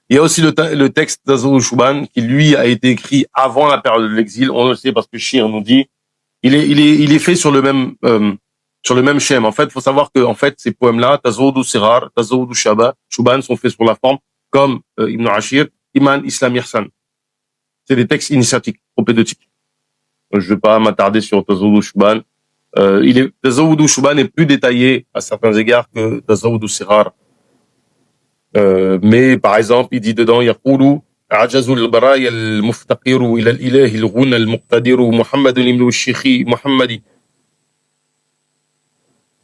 [SPEAKER 1] Il y a aussi le texte d'Azou Chouban qui, lui, a été écrit avant la période de l'exil. On le sait parce que Shir nous dit, il est fait sur le même schème. En fait, il faut savoir que, en fait, ces poèmes-là, Tazoudou Sirar, Tazoudou Chouban, sont faits sur la forme comme Ibn Ashir, Iman, Islam, Ihsan. C'est des textes initiatiques, propédeutiques. Je ne vais pas m'attarder sur Tazoudou Chouban. Tazoudou Chouban est plus détaillé à certains égards que Tazoudou Sirar. Mais par exemple, il dit dedans, يقول عجز البرايا المفتقر إلى الإله الغنى المقتدر محمد ابن الشيخ محمد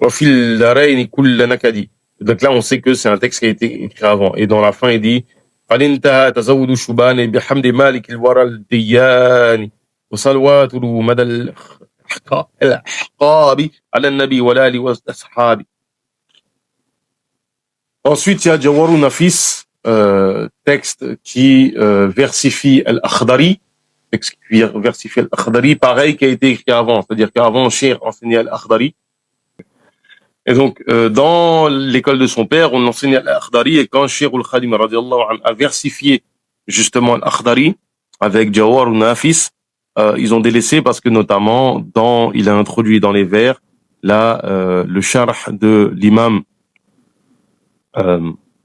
[SPEAKER 1] وفي الدارين كل نكدي. Donc là, on sait que c'est un texte qui a été écrit avant. Et dans la fin, il dit قد انتهى تزود شبان بحمد مالك الورى الديان وصلوات مدى الأحقاب على النبي والآل والأصحاب. Ensuite, il y a Jawaru Nafis, texte qui versifie Al-Akhdari, texte qui versifie Al-Akhdari, pareil qui a été écrit avant, c'est-à-dire qu'avant, Cheikh enseignait Al-Akhdari. Et donc, dans l'école de son père, on enseignait Al-Akhdari, et quand Cheikh Al-Khadim a versifié justement Al-Akhdari avec Jawaru Nafis, ils ont délaissé parce que notamment, il a introduit dans les vers le sharh de l'imam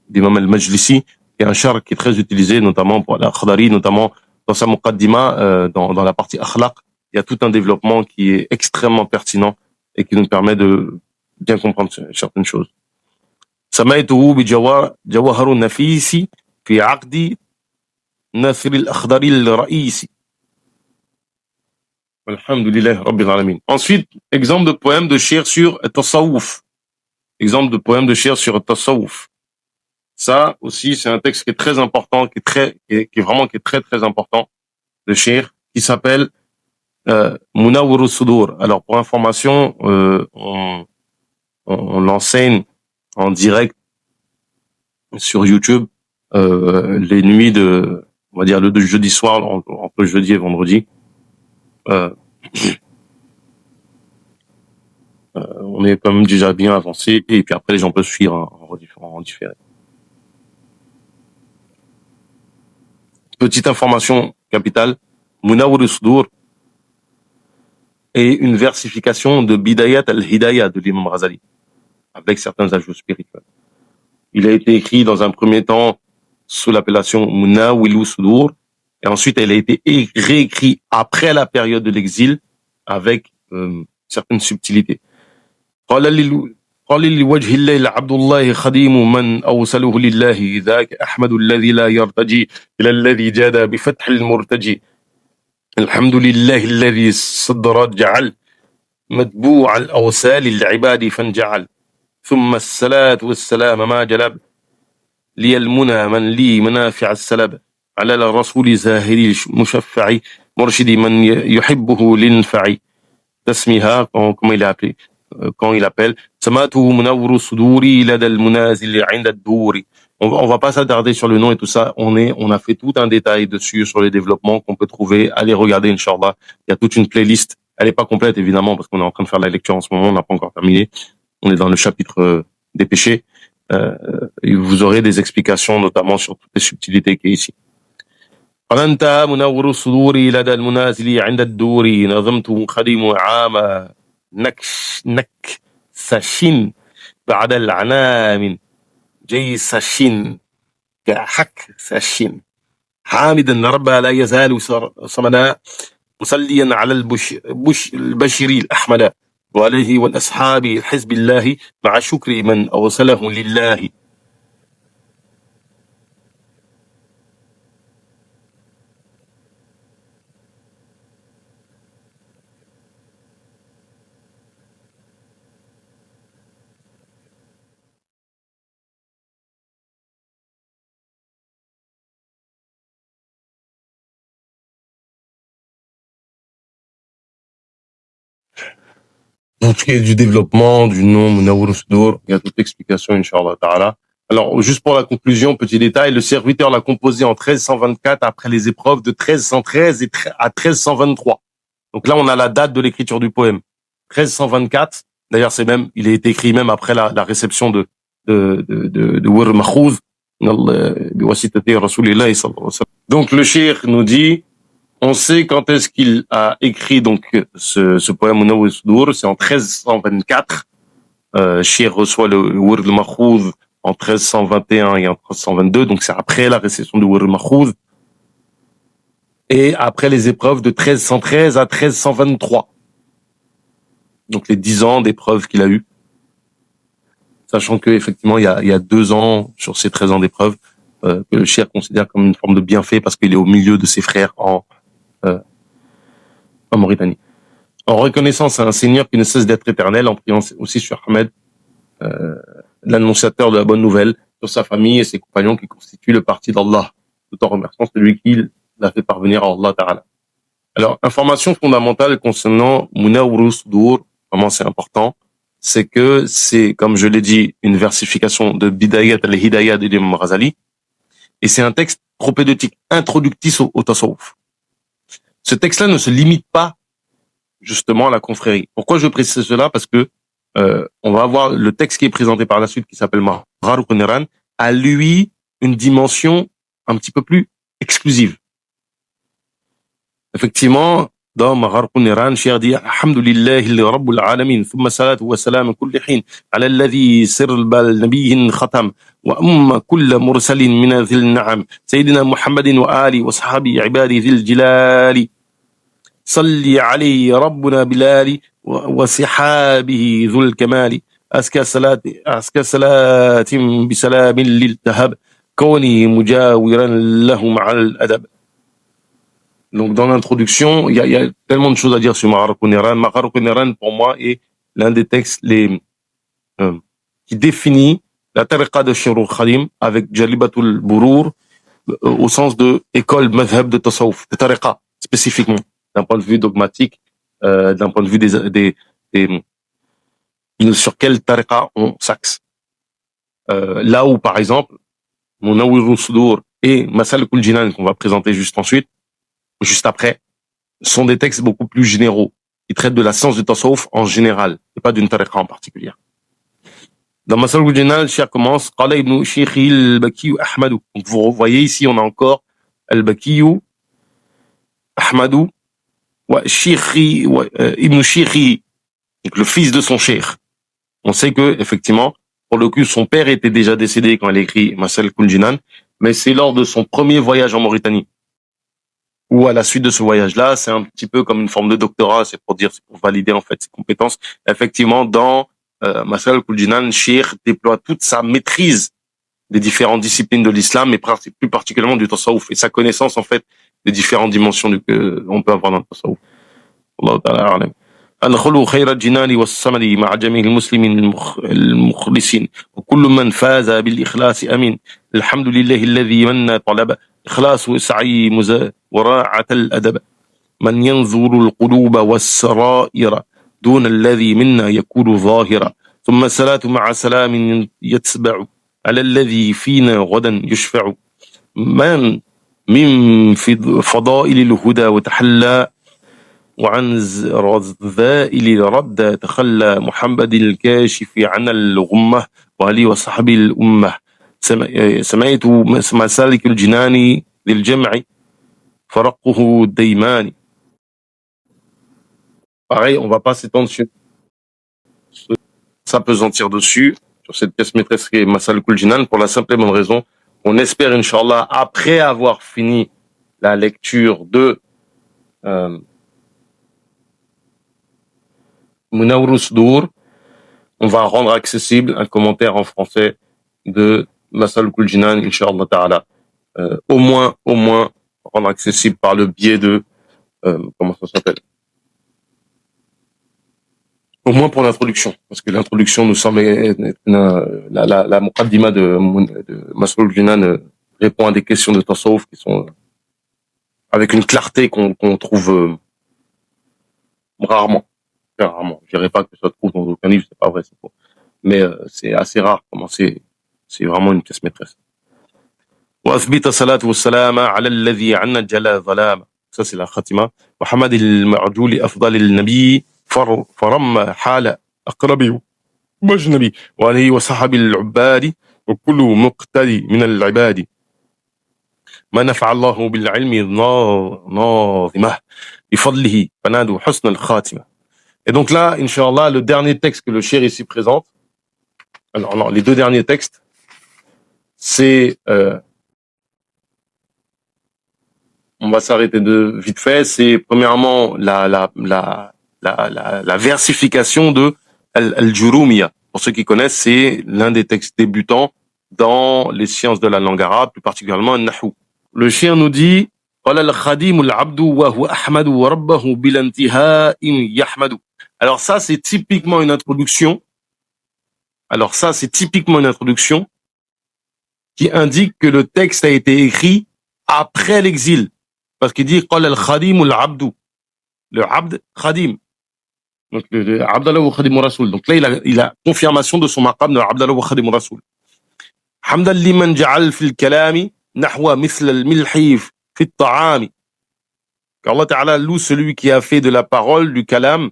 [SPEAKER 1] d'Imam al-Majlisi, qui est un char qui est très utilisé, notamment pour l'Akhdari, notamment dans sa muqaddima, dans la partie akhlaq. Il y a tout un développement qui est extrêmement pertinent et qui nous permet de bien comprendre certaines choses. سميته بجوهر النفيس في عقد نثر الأخضر الرئيسي. Alhamdulillah Rabbil Alamin. Ensuite, exemple de poème de Shir sur Tasawwuf. Exemple de poème de Shir sur Tasawwuf. Ça aussi, c'est un texte qui est très important, qui est très très important de Shir, qui s'appelle Munawwir al-Sudur. Alors pour information, on l'enseigne en direct sur YouTube les nuits on va dire le jeudi soir, entre jeudi et vendredi. On est quand même déjà bien avancé et puis après les gens peuvent suivre en différé. Petite information capitale, Munawwir al-Sudur est une versification de Bidayat al-Hidayah de l'imam Ghazali, avec certains ajouts spirituels. Il a été écrit dans un premier temps sous l'appellation Munawwir al-Sudur, et ensuite elle a été réécrite après la période de l'exil avec certaines subtilités. قال لوجه الله عبد الله خديم من أوصله لله ذاك أحمد الذي لا يرتجي إلى الذي جاد بفتح المرتجي. الحمد لله الذي صدر جعل متبوع الأوسال العباد فانجعل ثم الصلاة والسلام ما جلب لي المنى من لي منافع السلب على الرسول زاهري مشفع مرشدي من يحبه للنفع تسميها quand il appelle سماته منور الصدور لدى المنازل عند الدور. On va pas s'attarder sur le nom et tout ça. On a fait tout un détail dessus sur les développements qu'on peut trouver. Allez regarder, Inch'Allah. Il y a toute une playlist. Elle est pas complète, évidemment, parce qu'on est en train de faire la lecture en ce moment. On n'a pas encore terminé. On est dans le chapitre des péchés. Et vous aurez des explications, notamment sur toutes les subtilités qui est ici. قد انتهى منور الصدور لدى المنازل عند الدور نظمت خديم عام ساشين بعد العنام جي ساشين كحك ساشين حامدا ربا لا يزال صمدا مصليا على البشري الأحمد وعليه والأصحاب حزب الله مع شكر من أوصله لله. Pour ce qui est du développement, du nom, Munawwir Sudur, il y a toute l'explication, Inch'Allah Ta'ala. Alors, juste pour la conclusion, petit détail, le serviteur l'a composé en 1324 après les épreuves de 1313 à 1323. Donc là, on a la date de l'écriture du poème. 1324. D'ailleurs, il a été écrit même après la réception de Wir Makhouz. Donc, le cheikh nous dit, on sait quand est-ce qu'il a écrit donc ce poème Munawwir Sudur, c'est en 1324. Cheikh reçoit le Wird Makhouz en 1321 et en 1322, donc c'est après la réception de Wird Makhouz et après les épreuves de 1313 à 1323. Donc les 10 ans d'épreuves qu'il a eu, sachant que effectivement il y a 2 ans sur ces 13 ans d'épreuves que le cheikh considère comme une forme de bienfait parce qu'il est au milieu de ses frères en Mauritanie. En reconnaissance à un Seigneur qui ne cesse d'être éternel, en priant aussi sur Ahmed, l'annonciateur de la bonne nouvelle, sur sa famille et ses compagnons qui constituent le parti d'Allah, tout en remerciant celui qui l'a fait parvenir à Allah Ta'ala. Alors, information fondamentale concernant Munawwir Sudur, vraiment c'est important, c'est que c'est, comme je l'ai dit, une versification de Bidayat al-Hidayah de l'Imam Ghazali, et c'est un texte propédeutique, introductif au tasawwuf. Ce texte-là ne se limite pas justement à la confrérie. Pourquoi je précise cela? Parce que on va avoir le texte qui est présenté par la suite, qui s'appelle Magharib al-Niran, a lui une dimension un petit peu plus exclusive. Effectivement, dans Magharib al-Niran, Cheikh dit Alhamdulillahi Rabbil Alamin, thumma salatu wa salam kulli hin, ala alladhi sirbal nabiyyin khatam, wa kulla mursalin min dhil na'am, Sayyidina Muhammadin wa ali wa sahabi ibadi dhil jilali. صلي عليه ربنا بلال وصحابه ذو الكمال أزكى صلاة بسلام للتهب كوني مجاورا له مع الأدب. Donc dans l'introduction, il y a tellement de choses à dire sur Magharib al-Niran. Magharib al-Niran pour moi est l'un des textes qui définit la tariqa de Cheikh al-Khadim avec Jalibatul Burur au sens de école madhab de tasawwuf, de tariqa spécifiquement, d'un point de vue dogmatique, d'un point de vue sur quelle tariqa on s'axe. Là où, par exemple, Munawwir Sudur et Masalik al-Jinan, qu'on va présenter juste après, sont des textes beaucoup plus généraux, qui traitent de la science du tasawwuf en général, et pas d'une tariqa en particulier. Dans Masalik al-Jinan, le cheikh commence, Qala ibn Shaykhi al-Bakiyu Ahmadou. Donc vous voyez ici, on a encore al-Bakiyu Ahmadou, Ibn Shaykhi, donc le fils de son cheikh. On sait que, effectivement, pour le coup, son père était déjà décédé quand elle écrit Masalik al-Jinan, mais c'est lors de son premier voyage en Mauritanie. Ou à la suite de ce voyage-là, c'est un petit peu comme une forme de doctorat, c'est pour valider en fait ses compétences. Effectivement, dans Masalik al-Jinan, cheikh déploie toute sa maîtrise des différentes disciplines de l'islam, mais plus particulièrement du tasawwuf, et sa connaissance en fait des différentes dimensions qu'on peut avoir dans le tasawwuf. Allah ta'ala a'lam. أدخلوا خير الجنان والثمر مع جميع المسلمين المخلصين وكل من فاز بالإخلاص أمين الحمد لله الذي من طلب إخلاص سعي وراعة الأدب من ينظر القلوب والسرائر دون الذي منا يكون ظاهرا ثم الصلاة مع سلام يتبع على الذي فينا غدا يشفع من فضائل الهدى وتحلى وعن رذائل رد تخلى محمد الكاشف عن الغمة وعلي وصحبه الأمة سمعت مسالك الجنان للجمع فرقه الديمان. Pareil, on va pas s'étendre sur s'apesantir dessus, sur cette pièce maîtresse qui est Masalik al-Jinan, pour la simple et bonne raison qu'on espère, Inch'Allah, après avoir fini la lecture de Munawwir Sudur, on va rendre accessible un commentaire en français de Masalik al-Jinan, Inch'Allah Ta'ala. Au moins, rendre accessible par le biais de, comment ça s'appelle? Au moins pour l'introduction, parce que l'introduction nous semble être la muqaddima de Masalik al-Jinan répond à des questions de tasawwuf qui sont avec une clarté qu'on trouve rarement. très rarement. Je dirais pas que ça se trouve dans aucun livre, c'est pas vrai, c'est faux. Mais c'est assez rare, comment c'est vraiment une pièce maîtresse. وأثبت الصلاة والسلام على الذي عنجل ظلام. Ça c'est la khatima. وحمد المعجول أفضل النبي فرم حال أقربي واجنبي وعليه وصحب العباد وكل مقتدي من العباد ما نفع الله بالعلم ناظمه بفضله فنادوا حسن الخاتمة. Et donc là, Inch'Allah, le dernier texte que le cheikh ici présente, alors non, les deux derniers textes, c'est on va s'arrêter de vite fait. C'est premièrement la versification de Al-Jurumiyya. Pour ceux qui connaissent, c'est l'un des textes débutants dans les sciences de la langue arabe, plus particulièrement Al-Nahwu. Le chien nous dit قال الخديم العبد وهو أحمد وربه بلا انتهاء يحمد. Alors ça, c'est typiquement une introduction. Alors ça, c'est typiquement une introduction qui indique que le texte a été écrit après l'exil. Parce qu'il dit قال الخديم العبد. Le abd khadim. Donc le Abdallah wa Khadim Rasoul. Donc là, il a confirmation de son maqam de Abdallah wa Khadim Rasoul. حمدا لمن جعل في الكلام نحو مثل الملح في الطعام. Allah Ta'ala loue celui qui a fait de la parole, du kalam,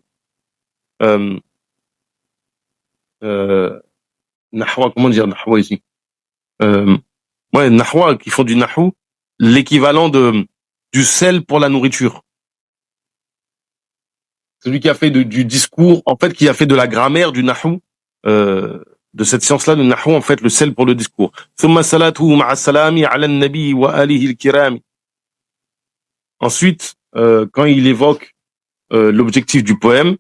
[SPEAKER 1] nahwa, comment dire nahwa ici? Ouais, nahwa, qui font du nahou, l'équivalent du sel pour la nourriture. Celui qui a fait du discours, en fait, qui a fait de la grammaire, du nahou, de cette science-là, le nahou, en fait, le sel pour le discours. ثم صلاته مع السلام على النبي وآله الكرام. Ensuite, quand il évoque l'objectif du poème,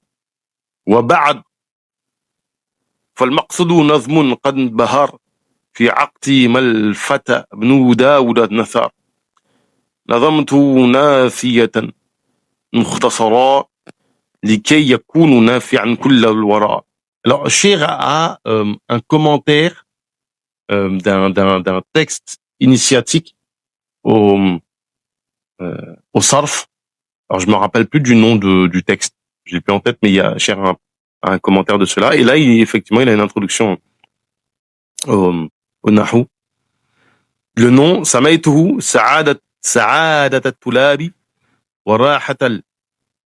[SPEAKER 1] وبعد فالمقصد نظم قد بهر في عقد ما الفتى بن داود النثار نظمت ناثية مختصرا لكي يكون نافعا كل الوراء. Alors, Cheikh a un commentaire d'un texte initiatique au sarf. Alors, je me rappelle plus du nom du texte. Je l'ai plus en tête, mais il y a Cheikh un commentaire de cela. Et là, effectivement, il a une introduction au nahou. Le nom, سميته سعادة الطلاب وراحة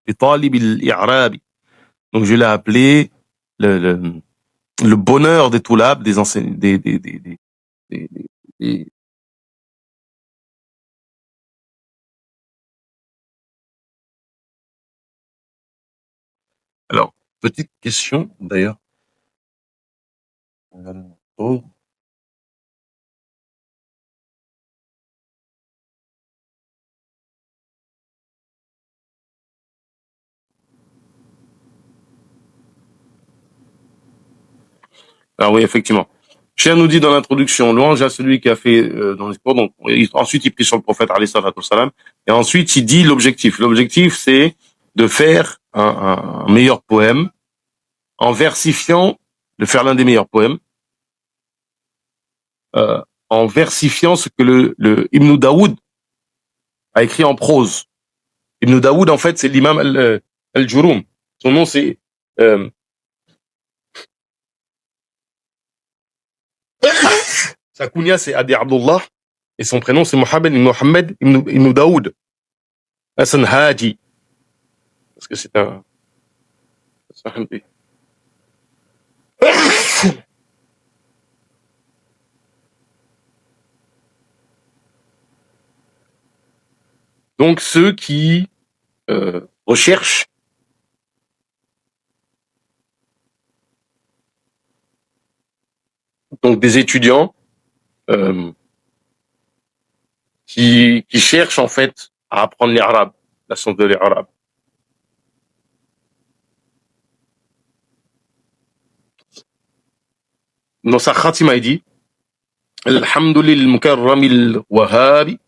[SPEAKER 1] لطالب الإعراب. Donc, je l'ai appelé le bonheur des toulab, des enseignants, des Alors, petite question, d'ailleurs. Oh. Ah oui, effectivement. Cher nous dit dans l'introduction, louange à celui qui a fait dans les donc ensuite il prie sur le prophète alayhi salatu wassalam, et ensuite il dit l'objectif. L'objectif, c'est de faire un meilleur poème en versifiant, de faire l'un des meilleurs poèmes, en versifiant ce que le Ibn Daoud a écrit en prose. Ibn Daoud, en fait, c'est l'imam al-Jurum. Son nom, c'est sa kunya, c'est Adi Abdullah, et son prénom, c'est Mohammed Ibn Daoud Hassan Haji, parce que c'est un donc ceux qui recherchent donc des étudiants qui cherchent en fait à apprendre l'arabe, la science de l'arabe. Dans sa khatima, il dit Alhamdulillah mukarram al-wahhabi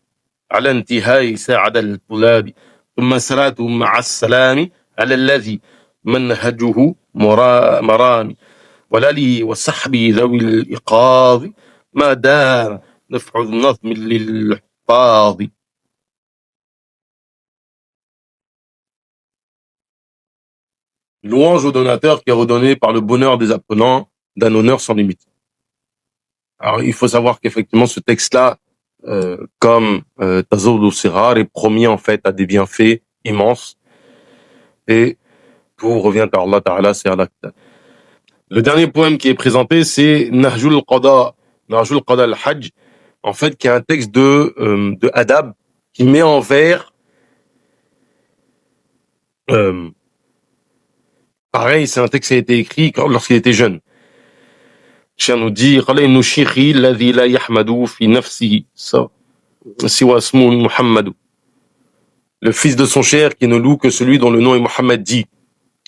[SPEAKER 1] على انتهاء ساعد الطلاب ثم صلاة مع السلام على الذي منهجه مرامي ولالي وصحبي ذوي الإيقاظ ما دام نفع النظم للحفاظ. Louange au donateur qui est redonné par le bonheur des apprenants d'un honneur sans limite. Alors, il faut savoir qu'effectivement, ce texte-là, comme Tazawwud al-Sighar, est promis en fait à des bienfaits immenses et tout revient à Allah Ta'ala, c'est Allah. Le dernier poème qui est présenté, c'est Nahjul Qada al-Hajj, en fait, qui est un texte de adab qui met en vers, pareil, c'est un texte qui a été écrit lorsqu'il était jeune. Cheikh nous dit, Qalaynu Shikhi alladhi la yahmadu fi nafsihi siwa ismu Muhammadu. Le fils de son cher qui ne loue que celui dont le nom est Mohammed dit.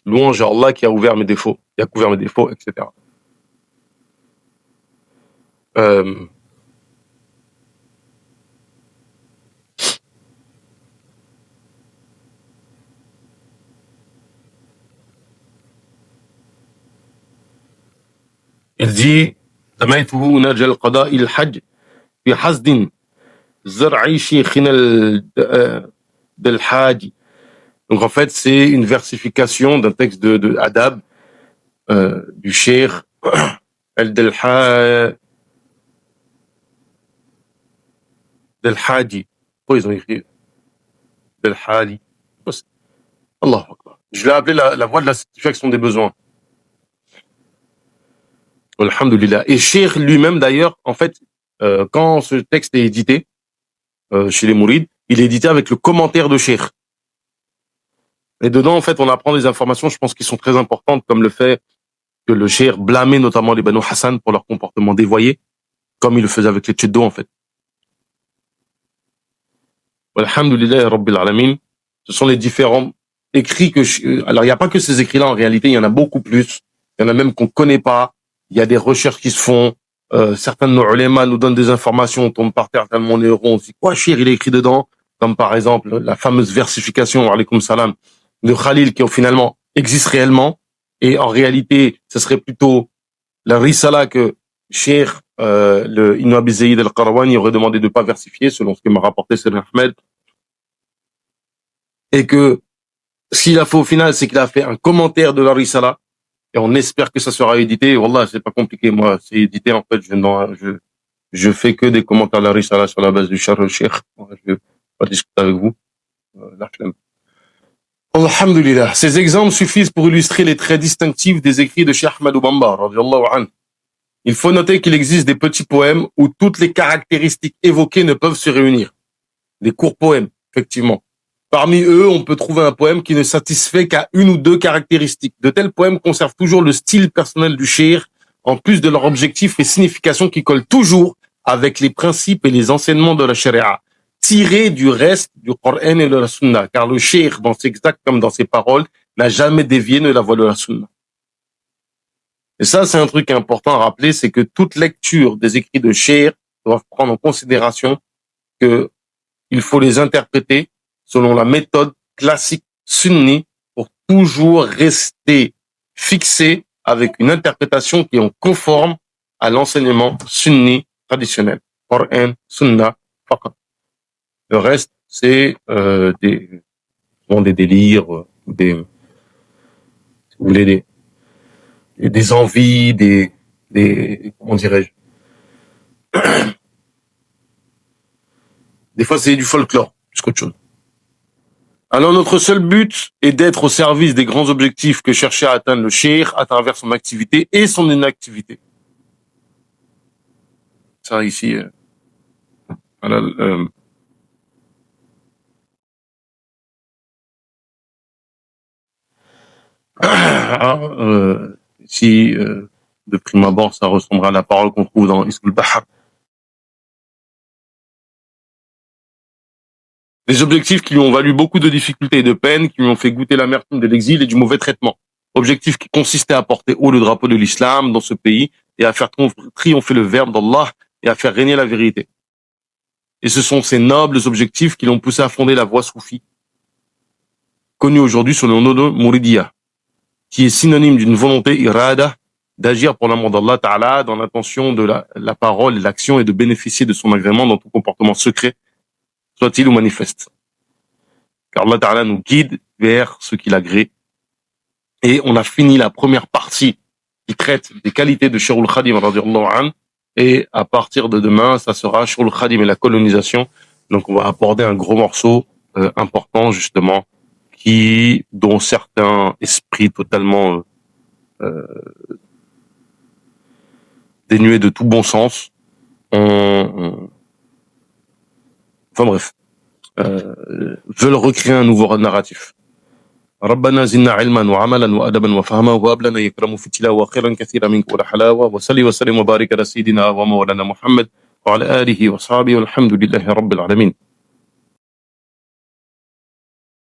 [SPEAKER 1] Louange à Allah qui a ouvert mes défauts, qui a couvert mes défauts, etc. Il dit, سمعته ناجى القضاء الحج في حسد زرعي شيخنا الحاج. Donc en fait, c'est une versification d'un texte de adab du cheikh Del-Hadi. Pourquoi ils ont écrit Del-Hadi? Allah Akbar. Je l'ai appelé la voie de la satisfaction des besoins. Alhamdulillah. Et cheikh lui-même d'ailleurs, en fait, quand ce texte est édité chez les mourides, il est édité avec le commentaire de cheikh. Et dedans, en fait, on apprend des informations, je pense, qui sont très importantes, comme le fait que le cheikh blâmait notamment les Banu Hassan pour leur comportement dévoyé, comme il le faisait avec les Tcheddo, en fait. Alhamdulillah, Rabbil Alamin. Ce sont les différents écrits alors il n'y a pas que ces écrits-là, en réalité, il y en a beaucoup plus. Il y en a même qu'on connaît pas. Il y a des recherches qui se font. Certains de nos ulémas nous donnent des informations, on tombe par terre tellement on est heureux, on se dit, quoi, cheikh, il est écrit dedans? Comme par exemple, la fameuse versification, alaykoum salam, de Khalil, qui finalement existe réellement. Et en réalité, ce serait plutôt la risala que Cheikh le Ibn Abi Zayd al-Qarawani aurait demandé de ne pas versifier, selon ce que m'a rapporté Sayyid Ahmed. Et que ce qu'il a fait au final, c'est qu'il a fait un commentaire de la risala, et on espère que ça sera édité. Wallah, c'est pas compliqué, moi, c'est édité, en fait, je fais que des commentaires de la risala sur la base du Charh al-Cheikh. Je vais pas discuter avec vous. La flemme. Alhamdulillah. Ces exemples suffisent pour illustrer les traits distinctifs des écrits de Cheikh Ahmad Bamba, radiyallahu anhu. Il faut noter qu'il existe des petits poèmes où toutes les caractéristiques évoquées ne peuvent se réunir. Des courts poèmes, effectivement. Parmi eux, on peut trouver un poème qui ne satisfait qu'à une ou deux caractéristiques. De tels poèmes conservent toujours le style personnel du cheikh, en plus de leur objectif et signification qui collent toujours avec les principes et les enseignements de la charia, tirés du reste du Coran et de la Sunna, car le cheikh, dans ses actes comme dans ses paroles, n'a jamais dévié de la voie de la Sunna. Et ça, c'est un truc important à rappeler, c'est que toute lecture des écrits de cheikh doit prendre en considération que il faut les interpréter selon la méthode classique sunni pour toujours rester fixé avec une interprétation qui est conforme à l'enseignement sunni traditionnel. Coran, Sunna, faqat. Le reste, c'est des délires, si vous voulez, des envies, comment dirais-je, des fois c'est du folklore, plus qu'autre chose. Alors notre seul but est d'être au service des grands objectifs que cherchait à atteindre le cheikh à travers son activité et son inactivité. Ça ici, si de prime abord ça ressemblera à la parole qu'on trouve dans Ismul Bahar. Des objectifs qui lui ont valu beaucoup de difficultés et de peines, qui lui ont fait goûter l'amertume de l'exil et du mauvais traitement. Objectifs qui consistaient à porter haut le drapeau de l'islam dans ce pays et à faire triompher le verbe d'Allah et à faire régner la vérité. Et ce sont ces nobles objectifs qui l'ont poussé à fonder la voie soufie, connue aujourd'hui sous le nom de Mouridiyya, qui est synonyme d'une volonté irada d'agir pour l'amour d'Allah Ta'ala dans l'intention de la parole et l'action et de bénéficier de son agrément dans tout comportement secret, soit-il ou manifeste. Car Allah Ta'ala nous guide vers ce qu'il agrée Et on a fini la première partie qui traite des qualités de Cheikh al-Khadim radiyallahu anhu. Et à partir de demain, ça sera Cheikh al-Khadim et la colonisation. Donc on va aborder un gros morceau important justement, dont certains esprits totalement dénués de tout bon sens enfin bref, veulent recréer un nouveau narratif. ربنا زدنا علما وعملا وادبا وفهما وهب لنا يكرم في التلاوه خيرا كثيرا منك ولا حلاوه وصلي وسلم وبارك على سيدنا ومولانا محمد وعلى اله وصحبه والحمد لله رب العالمين.